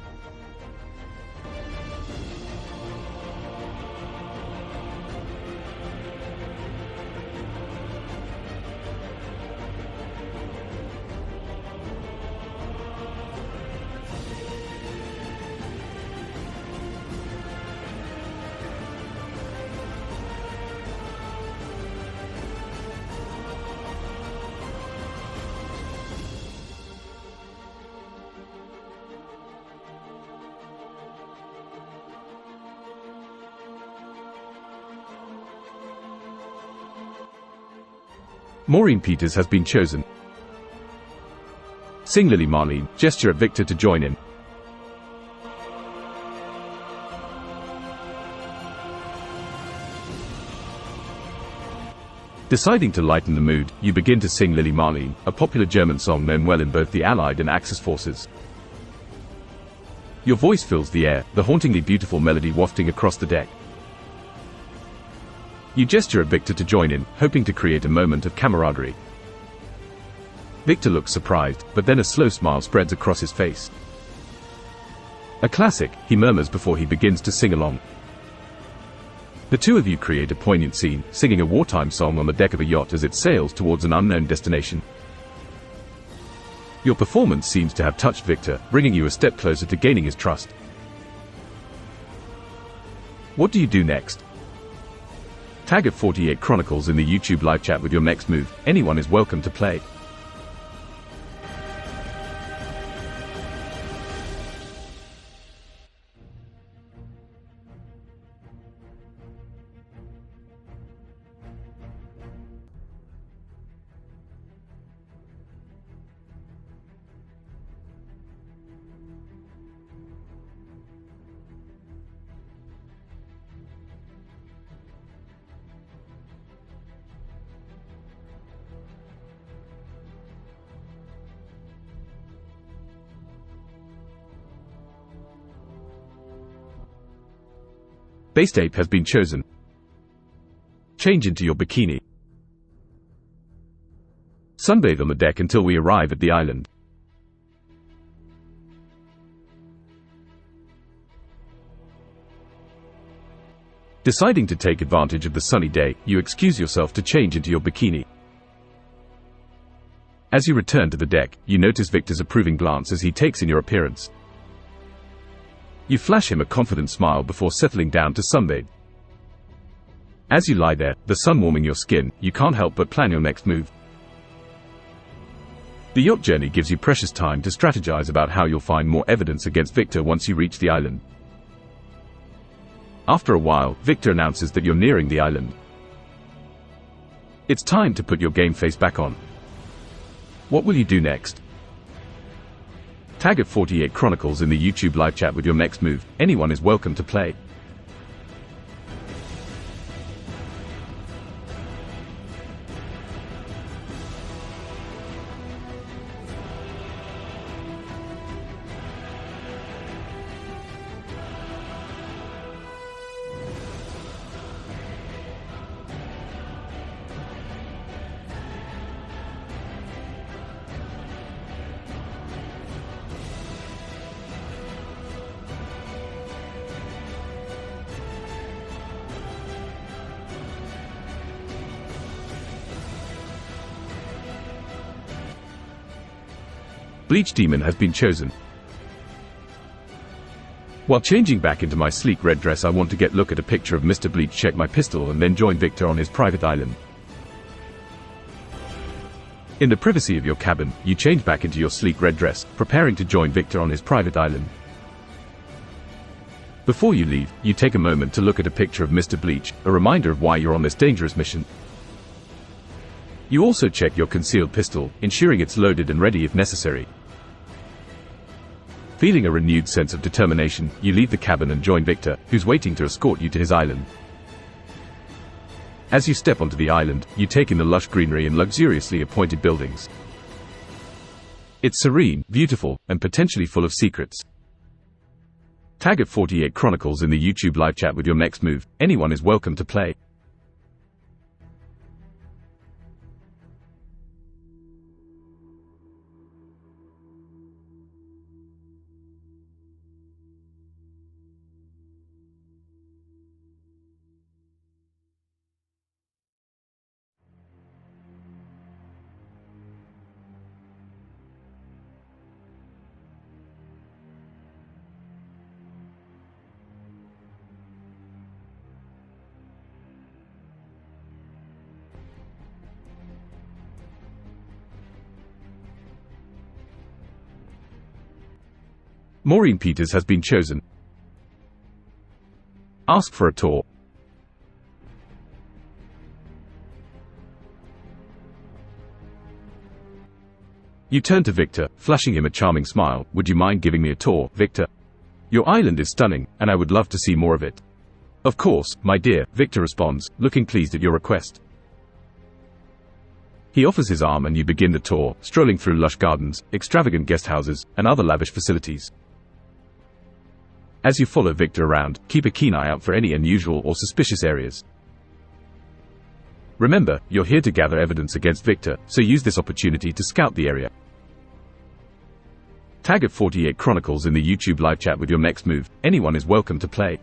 Maureen Peters has been chosen. Sing Lily Marlene, gesture at Victor to join in. Deciding to lighten the mood, you begin to sing Lily Marlene, a popular German song known well in both the Allied and Axis forces. Your voice fills the air, the hauntingly beautiful melody wafting across the deck. You gesture at Victor to join in, hoping to create a moment of camaraderie. Victor looks surprised, but then a slow smile spreads across his face. A classic, he murmurs before he begins to sing along. The two of you create a poignant scene, singing a wartime song on the deck of a yacht as it sails towards an unknown destination. Your performance seems to have touched Victor, bringing you a step closer to gaining his trust. What do you do next? Tag at 48 Chronicles in the YouTube live chat with your next move. Anyone is welcome to play. Based ape has been chosen. Change into your bikini. Sunbathe on the deck until we arrive at the island. Deciding to take advantage of the sunny day, you excuse yourself to change into your bikini. As you return to the deck, you notice Victor's approving glance as he takes in your appearance. You flash him a confident smile before settling down to sunbathe. As you lie there, the sun warming your skin, you can't help but plan your next move. The yacht journey gives you precious time to strategize about how you'll find more evidence against Victor once you reach the island. After a while, Victor announces that you're nearing the island. It's time to put your game face back on. What will you do next? Tag at 48 Chronicles in the YouTube live chat with your next move. Anyone is welcome to play. Bleach Demon has been chosen. While changing back into my sleek red dress, I want to get look at a picture of Mr. Bleach, check my pistol, and then join Victor on his private island. In the privacy of your cabin, you change back into your sleek red dress, preparing to join Victor on his private island. Before you leave, you take a moment to look at a picture of Mr. Bleach, a reminder of why you're on this dangerous mission. You also check your concealed pistol, ensuring it's loaded and ready if necessary. Feeling a renewed sense of determination, you leave the cabin and join Victor, who's waiting to escort you to his island. As you step onto the island, you take in the lush greenery and luxuriously appointed buildings. It's serene, beautiful, and potentially full of secrets. Tag at 48 Chronicles in the YouTube live chat with your next move. Anyone is welcome to play. Maureen Peters has been chosen. Ask for a tour. You turn to Victor, flashing him a charming smile. Would you mind giving me a tour, Victor? Your island is stunning, and I would love to see more of it. Of course, my dear, Victor responds, looking pleased at your request. He offers his arm and you begin the tour, strolling through lush gardens, extravagant guest houses, and other lavish facilities. As you follow Victor around, keep a keen eye out for any unusual or suspicious areas. Remember, you're here to gather evidence against Victor, so use this opportunity to scout the area. Tag at 48 Chronicles in the YouTube live chat with your next move. Anyone is welcome to play.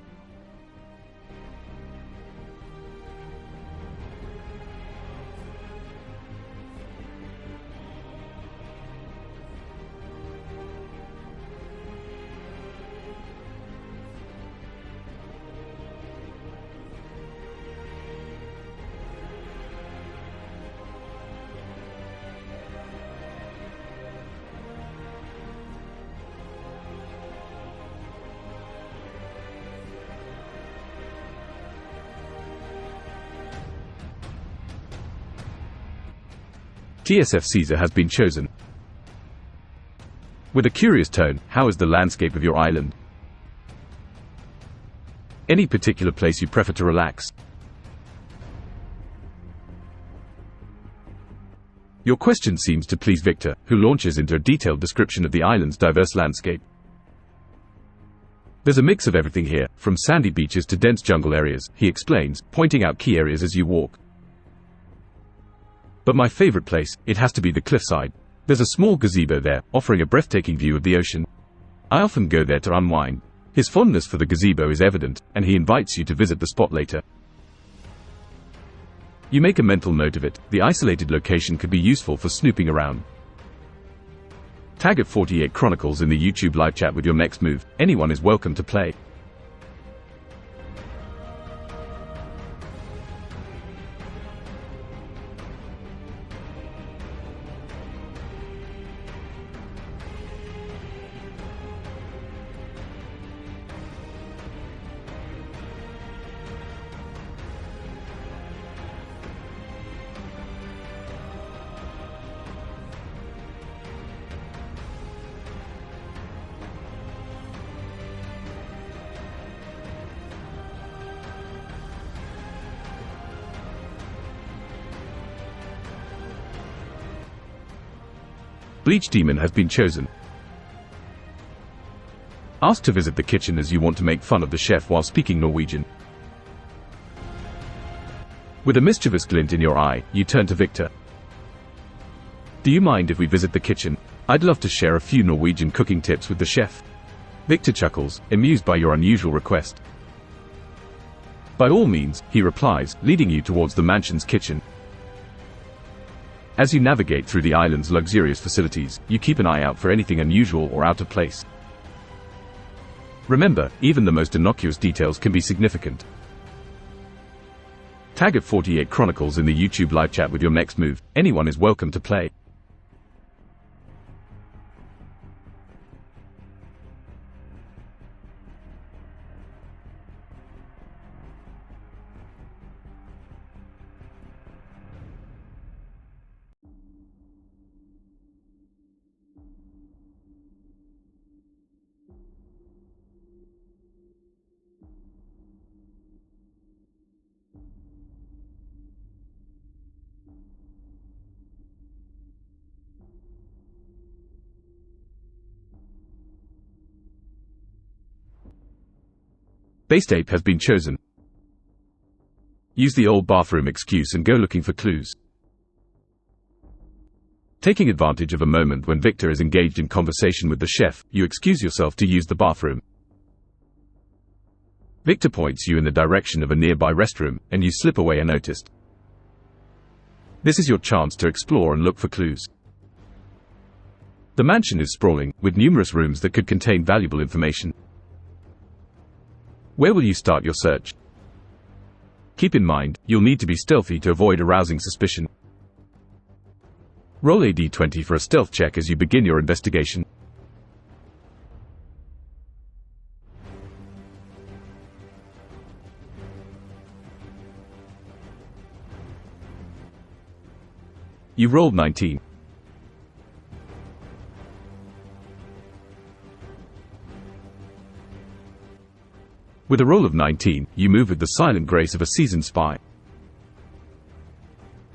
TSF Caesar has been chosen. With a curious tone, how is the landscape of your island? Any particular place you prefer to relax? Your question seems to please Victor, who launches into a detailed description of the island's diverse landscape. There's a mix of everything here, from sandy beaches to dense jungle areas, he explains, pointing out key areas as you walk. But my favorite place, it has to be the cliffside. There's a small gazebo there, offering a breathtaking view of the ocean. I often go there to unwind. His fondness for the gazebo is evident, and he invites you to visit the spot later. You make a mental note of it. The isolated location could be useful for snooping around. Tag at 48 Chronicles in the YouTube live chat with your next move. Anyone is welcome to play. Bleach Demon has been chosen. Ask to visit the kitchen as you want to make fun of the chef while speaking Norwegian. With a mischievous glint in your eye, you turn to Victor. Do you mind if we visit the kitchen? I'd love to share a few Norwegian cooking tips with the chef. Victor chuckles, amused by your unusual request. By all means, he replies, leading you towards the mansion's kitchen. As you navigate through the island's luxurious facilities, you keep an eye out for anything unusual or out of place. Remember, even the most innocuous details can be significant. Tag at 48 Chronicles in the YouTube live chat with your next move. Anyone is welcome to play. Base tape has been chosen. Use the old bathroom excuse and go looking for clues. Taking advantage of a moment when Victor is engaged in conversation with the chef, you excuse yourself to use the bathroom. Victor points you in the direction of a nearby restroom, and you slip away unnoticed. This is your chance to explore and look for clues. The mansion is sprawling, with numerous rooms that could contain valuable information. Where will you start your search? Keep in mind, you'll need to be stealthy to avoid arousing suspicion. Roll a d20 for a stealth check as you begin your investigation. You rolled 19. With a roll of 19, you move with the silent grace of a seasoned spy.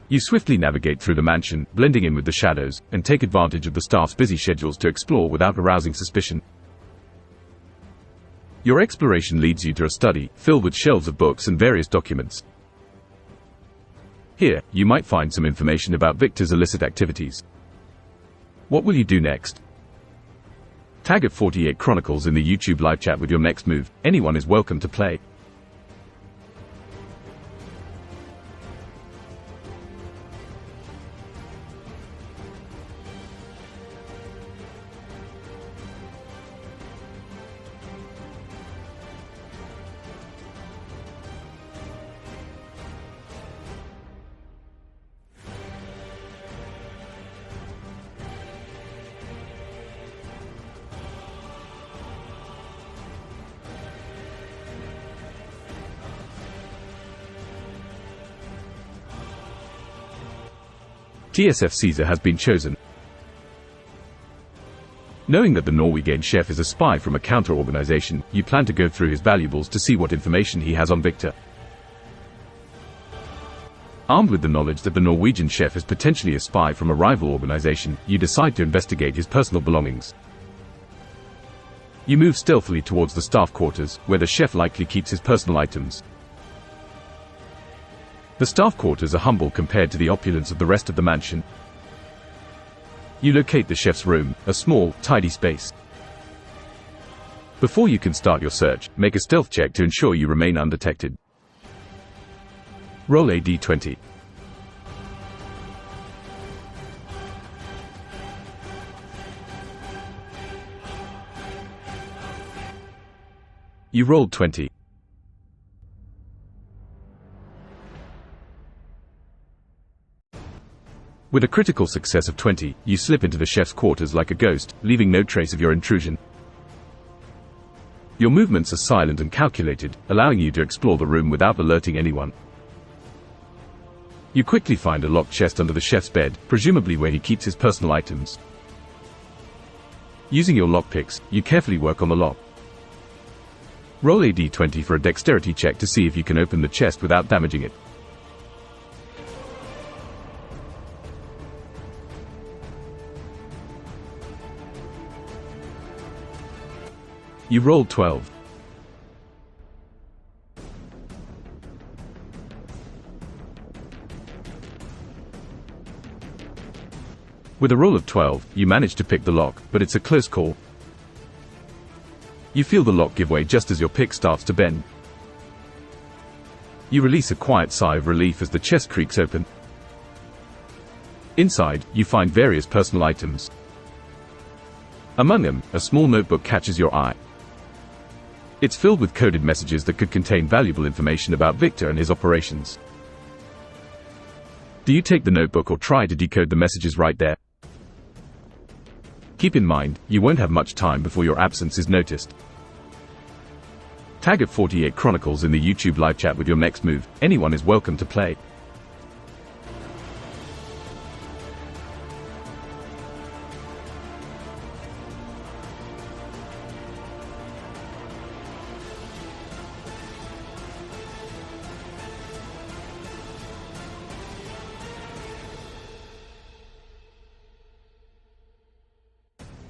You swiftly navigate through the mansion, blending in with the shadows, and take advantage of the staff's busy schedules to explore without arousing suspicion. Your exploration leads you to a study, filled with shelves of books and various documents. Here, you might find some information about Victor's illicit activities. What will you do next? Tag at 48 Chronicles in the YouTube live chat with your next move. Anyone is welcome to play. TSF Caesar has been chosen. Knowing that the Norwegian chef is a spy from a counter-organization, you plan to go through his valuables to see what information he has on Victor. Armed with the knowledge that the Norwegian chef is potentially a spy from a rival organization, you decide to investigate his personal belongings. You move stealthily towards the staff quarters, where the chef likely keeps his personal items. The staff quarters are humble compared to the opulence of the rest of the mansion. You locate the chef's room, a small, tidy space. Before you can start your search, make a stealth check to ensure you remain undetected. Roll a d20. You rolled 20. With a critical success of 20, you slip into the chef's quarters like a ghost, leaving no trace of your intrusion. Your movements are silent and calculated, allowing you to explore the room without alerting anyone. You quickly find a locked chest under the chef's bed, presumably where he keeps his personal items. Using your lockpicks, you carefully work on the lock. Roll a d20 for a dexterity check to see if you can open the chest without damaging it. You rolled 12. With a roll of 12, you manage to pick the lock, but it's a close call. You feel the lock give way just as your pick starts to bend. You release a quiet sigh of relief as the chest creaks open. Inside, you find various personal items. Among them, a small notebook catches your eye. It's filled with coded messages that could contain valuable information about Victor and his operations. Do you take the notebook or try to decode the messages right there? Keep in mind, you won't have much time before your absence is noticed. Tag at 48 Chronicles in the YouTube live chat with your next move. Anyone is welcome to play.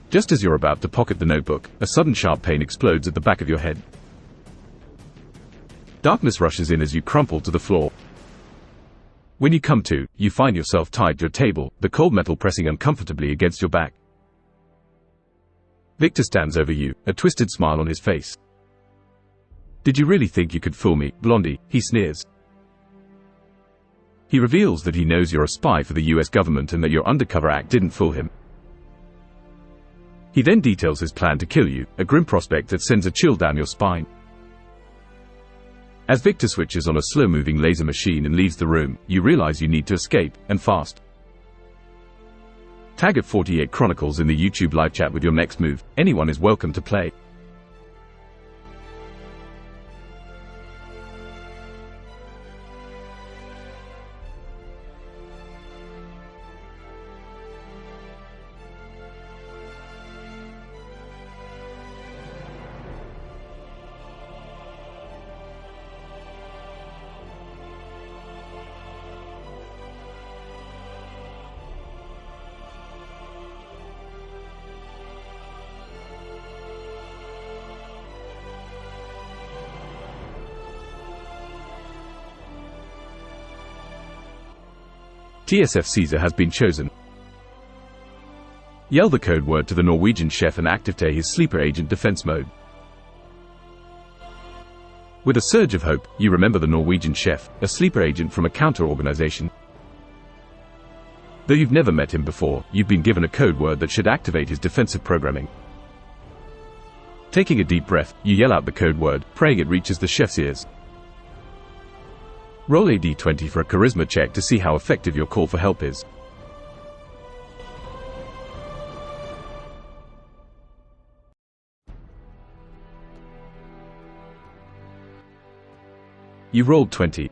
Just as you're about to pocket the notebook, a sudden sharp pain explodes at the back of your head. Darkness rushes in as you crumple to the floor. When you come to, you find yourself tied to a table, the cold metal pressing uncomfortably against your back. Victor stands over you, a twisted smile on his face. "Did you really think you could fool me, Blondie?" he sneers. He reveals that he knows you're a spy for the US government and that your undercover act didn't fool him. He then details his plan to kill you, a grim prospect that sends a chill down your spine. As Victor switches on a slow-moving laser machine and leaves the room, you realize you need to escape, and fast. Tag at 48 Chronicles in the YouTube live chat with your next move. Anyone is welcome to play. TSF Caesar has been chosen. Yell the code word to the Norwegian chef and activate his sleeper agent defense mode. With a surge of hope, you remember the Norwegian chef, a sleeper agent from a counter-organization. Though you've never met him before, you've been given a code word that should activate his defensive programming. Taking a deep breath, you yell out the code word, praying it reaches the chef's ears. Roll a d20 for a charisma check to see how effective your call for help is. You rolled 20.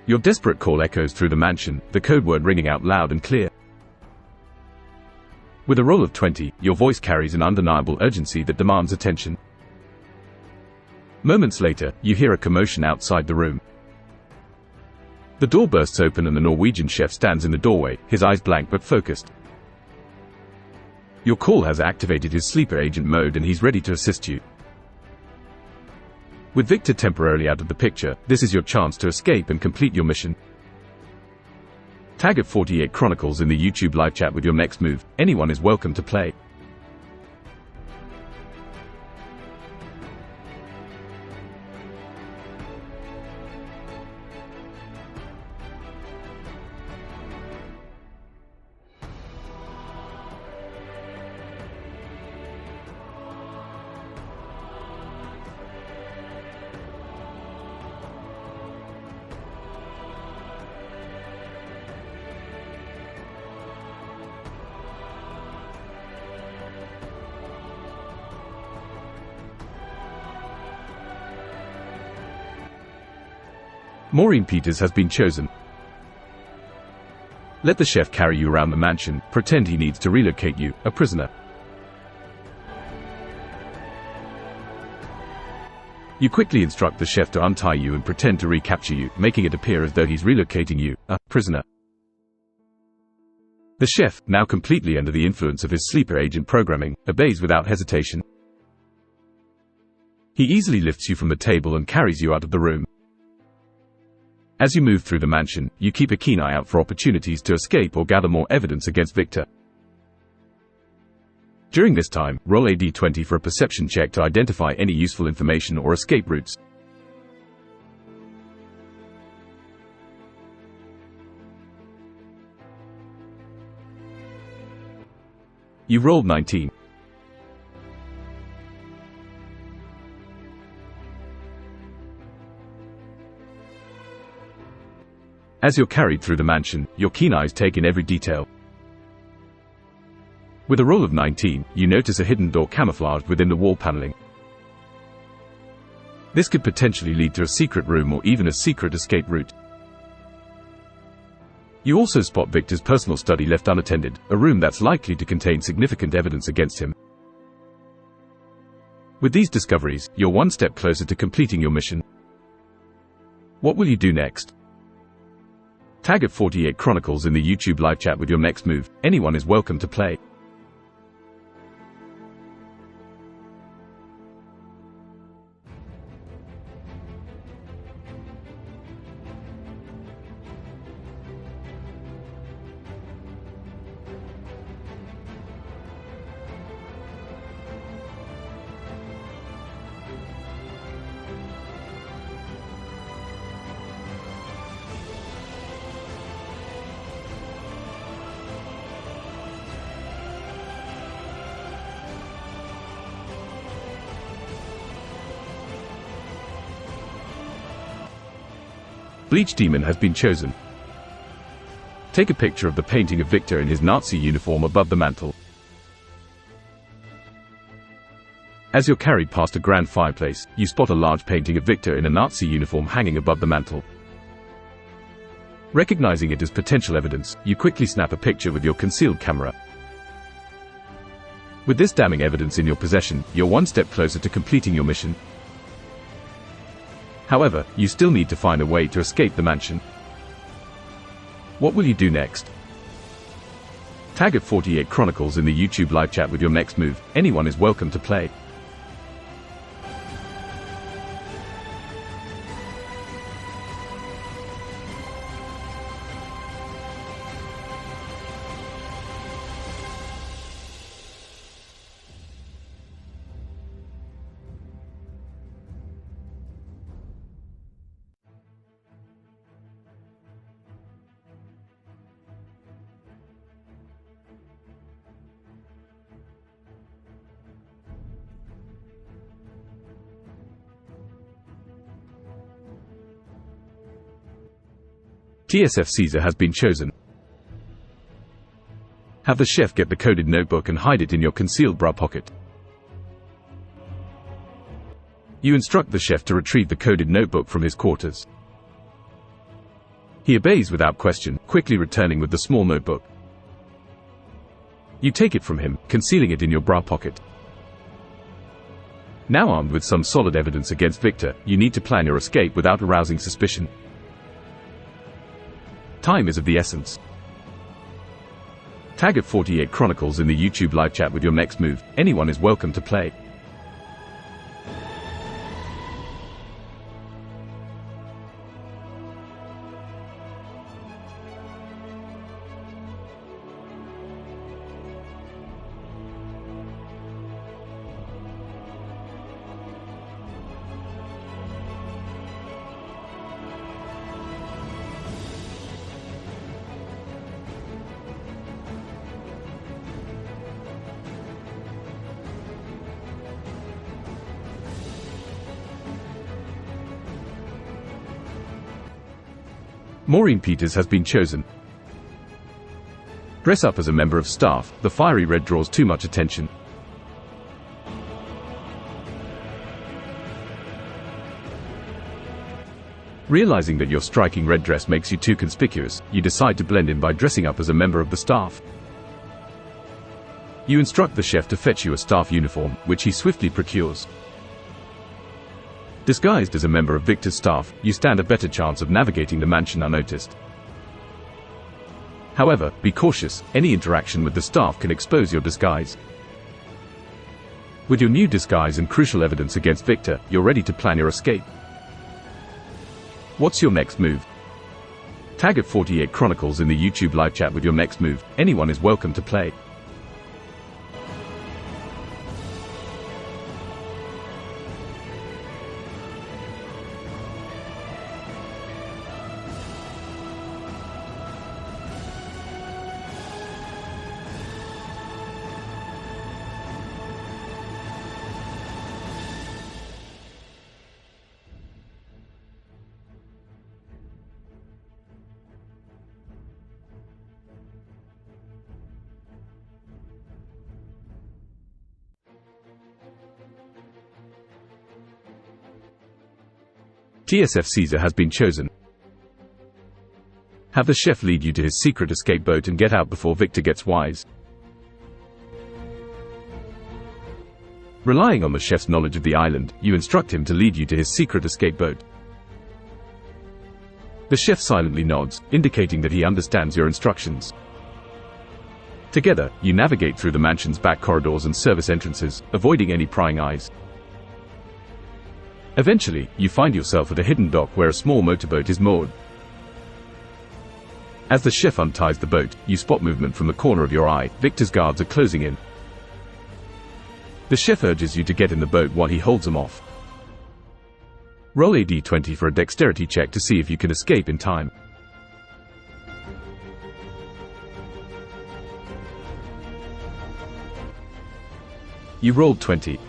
Your desperate call echoes through the mansion, the code word ringing out loud and clear. With a roll of 20, your voice carries an undeniable urgency that demands attention. Moments later, you hear a commotion outside the room. The door bursts open and the Norwegian chef stands in the doorway, his eyes blank but focused. Your call has activated his sleeper agent mode and he's ready to assist you. With Victor temporarily out of the picture, this is your chance to escape and complete your mission. Tag at 48 Chronicles in the YouTube live chat with your next move. Anyone is welcome to play. Maureen Peters has been chosen. Let the chef carry you around the mansion, pretend he needs to relocate you, a prisoner. You quickly instruct the chef to untie you and pretend to recapture you, making it appear as though he's relocating you, a prisoner. The chef, now completely under the influence of his sleeper agent programming, obeys without hesitation. He easily lifts you from the table and carries you out of the room. As you move through the mansion, you keep a keen eye out for opportunities to escape or gather more evidence against Victor. During this time, roll a d20 for a perception check to identify any useful information or escape routes. You rolled 19. As you're carried through the mansion, your keen eyes take in every detail. With a roll of 19, you notice a hidden door camouflaged within the wall paneling. This could potentially lead to a secret room or even a secret escape route. You also spot Victor's personal study left unattended, a room that's likely to contain significant evidence against him. With these discoveries, you're one step closer to completing your mission. What will you do next? Tag at 48 Chronicles in the YouTube live chat with your next move. Anyone is welcome to play. Bleach Demon has been chosen. Take a picture of the painting of Victor in his Nazi uniform above the mantle. As you're carried past a grand fireplace, you spot a large painting of Victor in a Nazi uniform hanging above the mantle. Recognizing it as potential evidence, you quickly snap a picture with your concealed camera. With this damning evidence in your possession, you're one step closer to completing your mission. However, you still need to find a way to escape the mansion. What will you do next? Tag at 48 Chronicles in the YouTube live chat with your next move. Anyone is welcome to play. TSF Caesar has been chosen. Have the chef get the coded notebook and hide it in your concealed bra pocket. You instruct the chef to retrieve the coded notebook from his quarters. He obeys without question, quickly returning with the small notebook. You take it from him, concealing it in your bra pocket. Now armed with some solid evidence against Victor, you need to plan your escape without arousing suspicion. Time is of the essence. Tag at 48 Chronicles in the YouTube live chat with your next move. Anyone is welcome to play. Maureen Peters has been chosen. Dress up as a member of staff. The fiery red draws too much attention. Realizing that your striking red dress makes you too conspicuous, you decide to blend in by dressing up as a member of the staff. You instruct the chef to fetch you a staff uniform, which he swiftly procures. Disguised as a member of Victor's staff, you stand a better chance of navigating the mansion unnoticed. However, be cautious, any interaction with the staff can expose your disguise. With your new disguise and crucial evidence against Victor, you're ready to plan your escape. What's your next move? Tag at 48 Chronicles in the YouTube live chat with your next move. Anyone is welcome to play. TSF Caesar has been chosen. Have the chef lead you to his secret escape boat and get out before Victor gets wise. Relying on the chef's knowledge of the island, you instruct him to lead you to his secret escape boat. The chef silently nods, indicating that he understands your instructions. Together, you navigate through the mansion's back corridors and service entrances, avoiding any prying eyes. Eventually, you find yourself at a hidden dock where a small motorboat is moored. As the chef unties the boat, you spot movement from the corner of your eye. Victor's guards are closing in. The chef urges you to get in the boat while he holds them off. Roll a d20 for a dexterity check to see if you can escape in time. You rolled 20.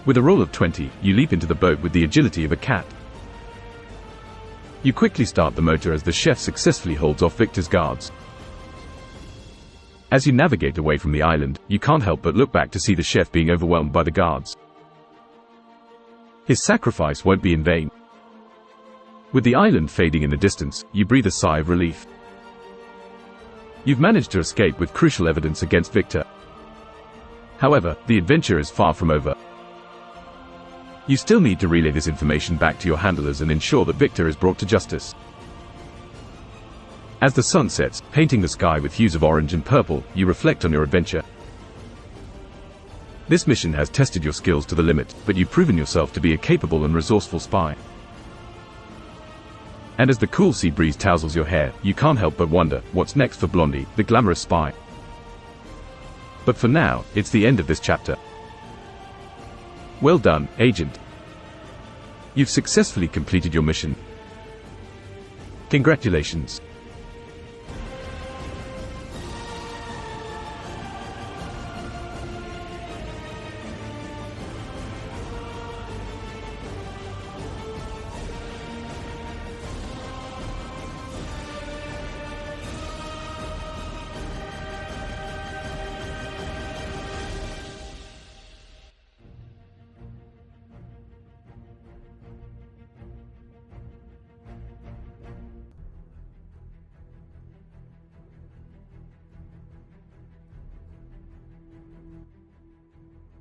With a roll of 20, you leap into the boat with the agility of a cat. You quickly start the motor as the chef successfully holds off Victor's guards. As you navigate away from the island, you can't help but look back to see the chef being overwhelmed by the guards. His sacrifice won't be in vain. With the island fading in the distance, you breathe a sigh of relief. You've managed to escape with crucial evidence against Victor. However, the adventure is far from over. You still need to relay this information back to your handlers and ensure that Victor is brought to justice. As the sun sets, painting the sky with hues of orange and purple, you reflect on your adventure. This mission has tested your skills to the limit, but you've proven yourself to be a capable and resourceful spy. And as the cool sea breeze tousles your hair, you can't help but wonder, what's next for Blondie, the glamorous spy? But for now, it's the end of this chapter. Well done, Agent. You've successfully completed your mission. Congratulations.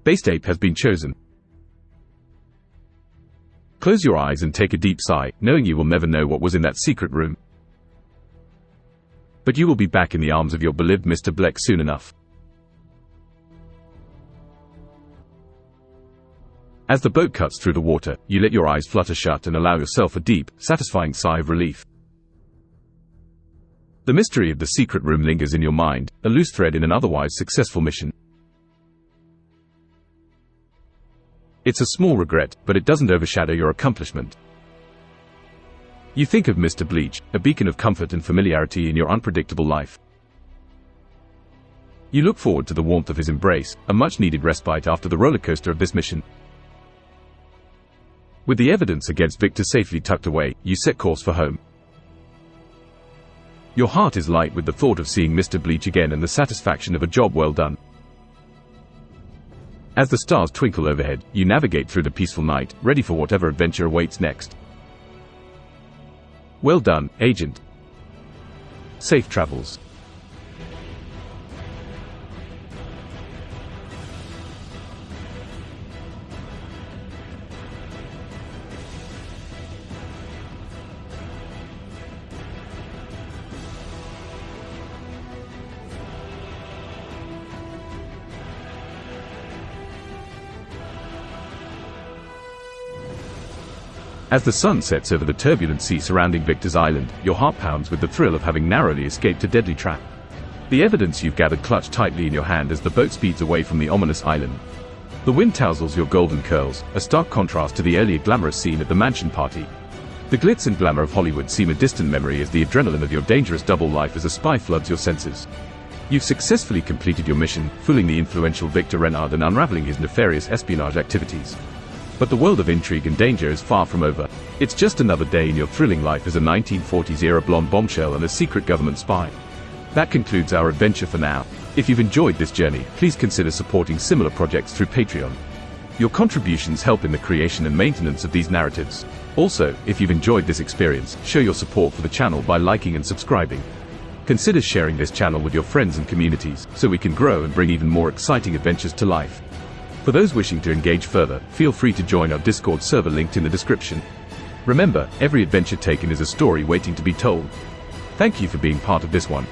Base tape has been chosen. Close your eyes and take a deep sigh, knowing you will never know what was in that secret room. But you will be back in the arms of your beloved Mr. Bleck soon enough. As the boat cuts through the water, you let your eyes flutter shut and allow yourself a deep, satisfying sigh of relief. The mystery of the secret room lingers in your mind, a loose thread in an otherwise successful mission. It's a small regret, but it doesn't overshadow your accomplishment. You think of Mr. Bleach, a beacon of comfort and familiarity in your unpredictable life. You look forward to the warmth of his embrace, a much-needed respite after the roller coaster of this mission. With the evidence against Victor safely tucked away, you set course for home. Your heart is light with the thought of seeing Mr. Bleach again and the satisfaction of a job well done. As the stars twinkle overhead, you navigate through the peaceful night, ready for whatever adventure awaits next. Well done, Agent. Safe travels. As the sun sets over the turbulent sea surrounding Victor's Island, your heart pounds with the thrill of having narrowly escaped a deadly trap. The evidence you've gathered clutched tightly in your hand as the boat speeds away from the ominous island. The wind tousles your golden curls, a stark contrast to the earlier glamorous scene at the mansion party. The glitz and glamour of Hollywood seem a distant memory as the adrenaline of your dangerous double life as a spy floods your senses. You've successfully completed your mission, fooling the influential Victor Renard and unraveling his nefarious espionage activities. But the world of intrigue and danger is far from over. It's just another day in your thrilling life as a 1940s-era blonde bombshell and a secret government spy. That concludes our adventure for now. If you've enjoyed this journey, please consider supporting similar projects through Patreon. Your contributions help in the creation and maintenance of these narratives. Also, if you've enjoyed this experience, show your support for the channel by liking and subscribing. Consider sharing this channel with your friends and communities, so we can grow and bring even more exciting adventures to life. For those wishing to engage further, feel free to join our Discord server linked in the description. Remember, every adventure taken is a story waiting to be told. Thank you for being part of this one.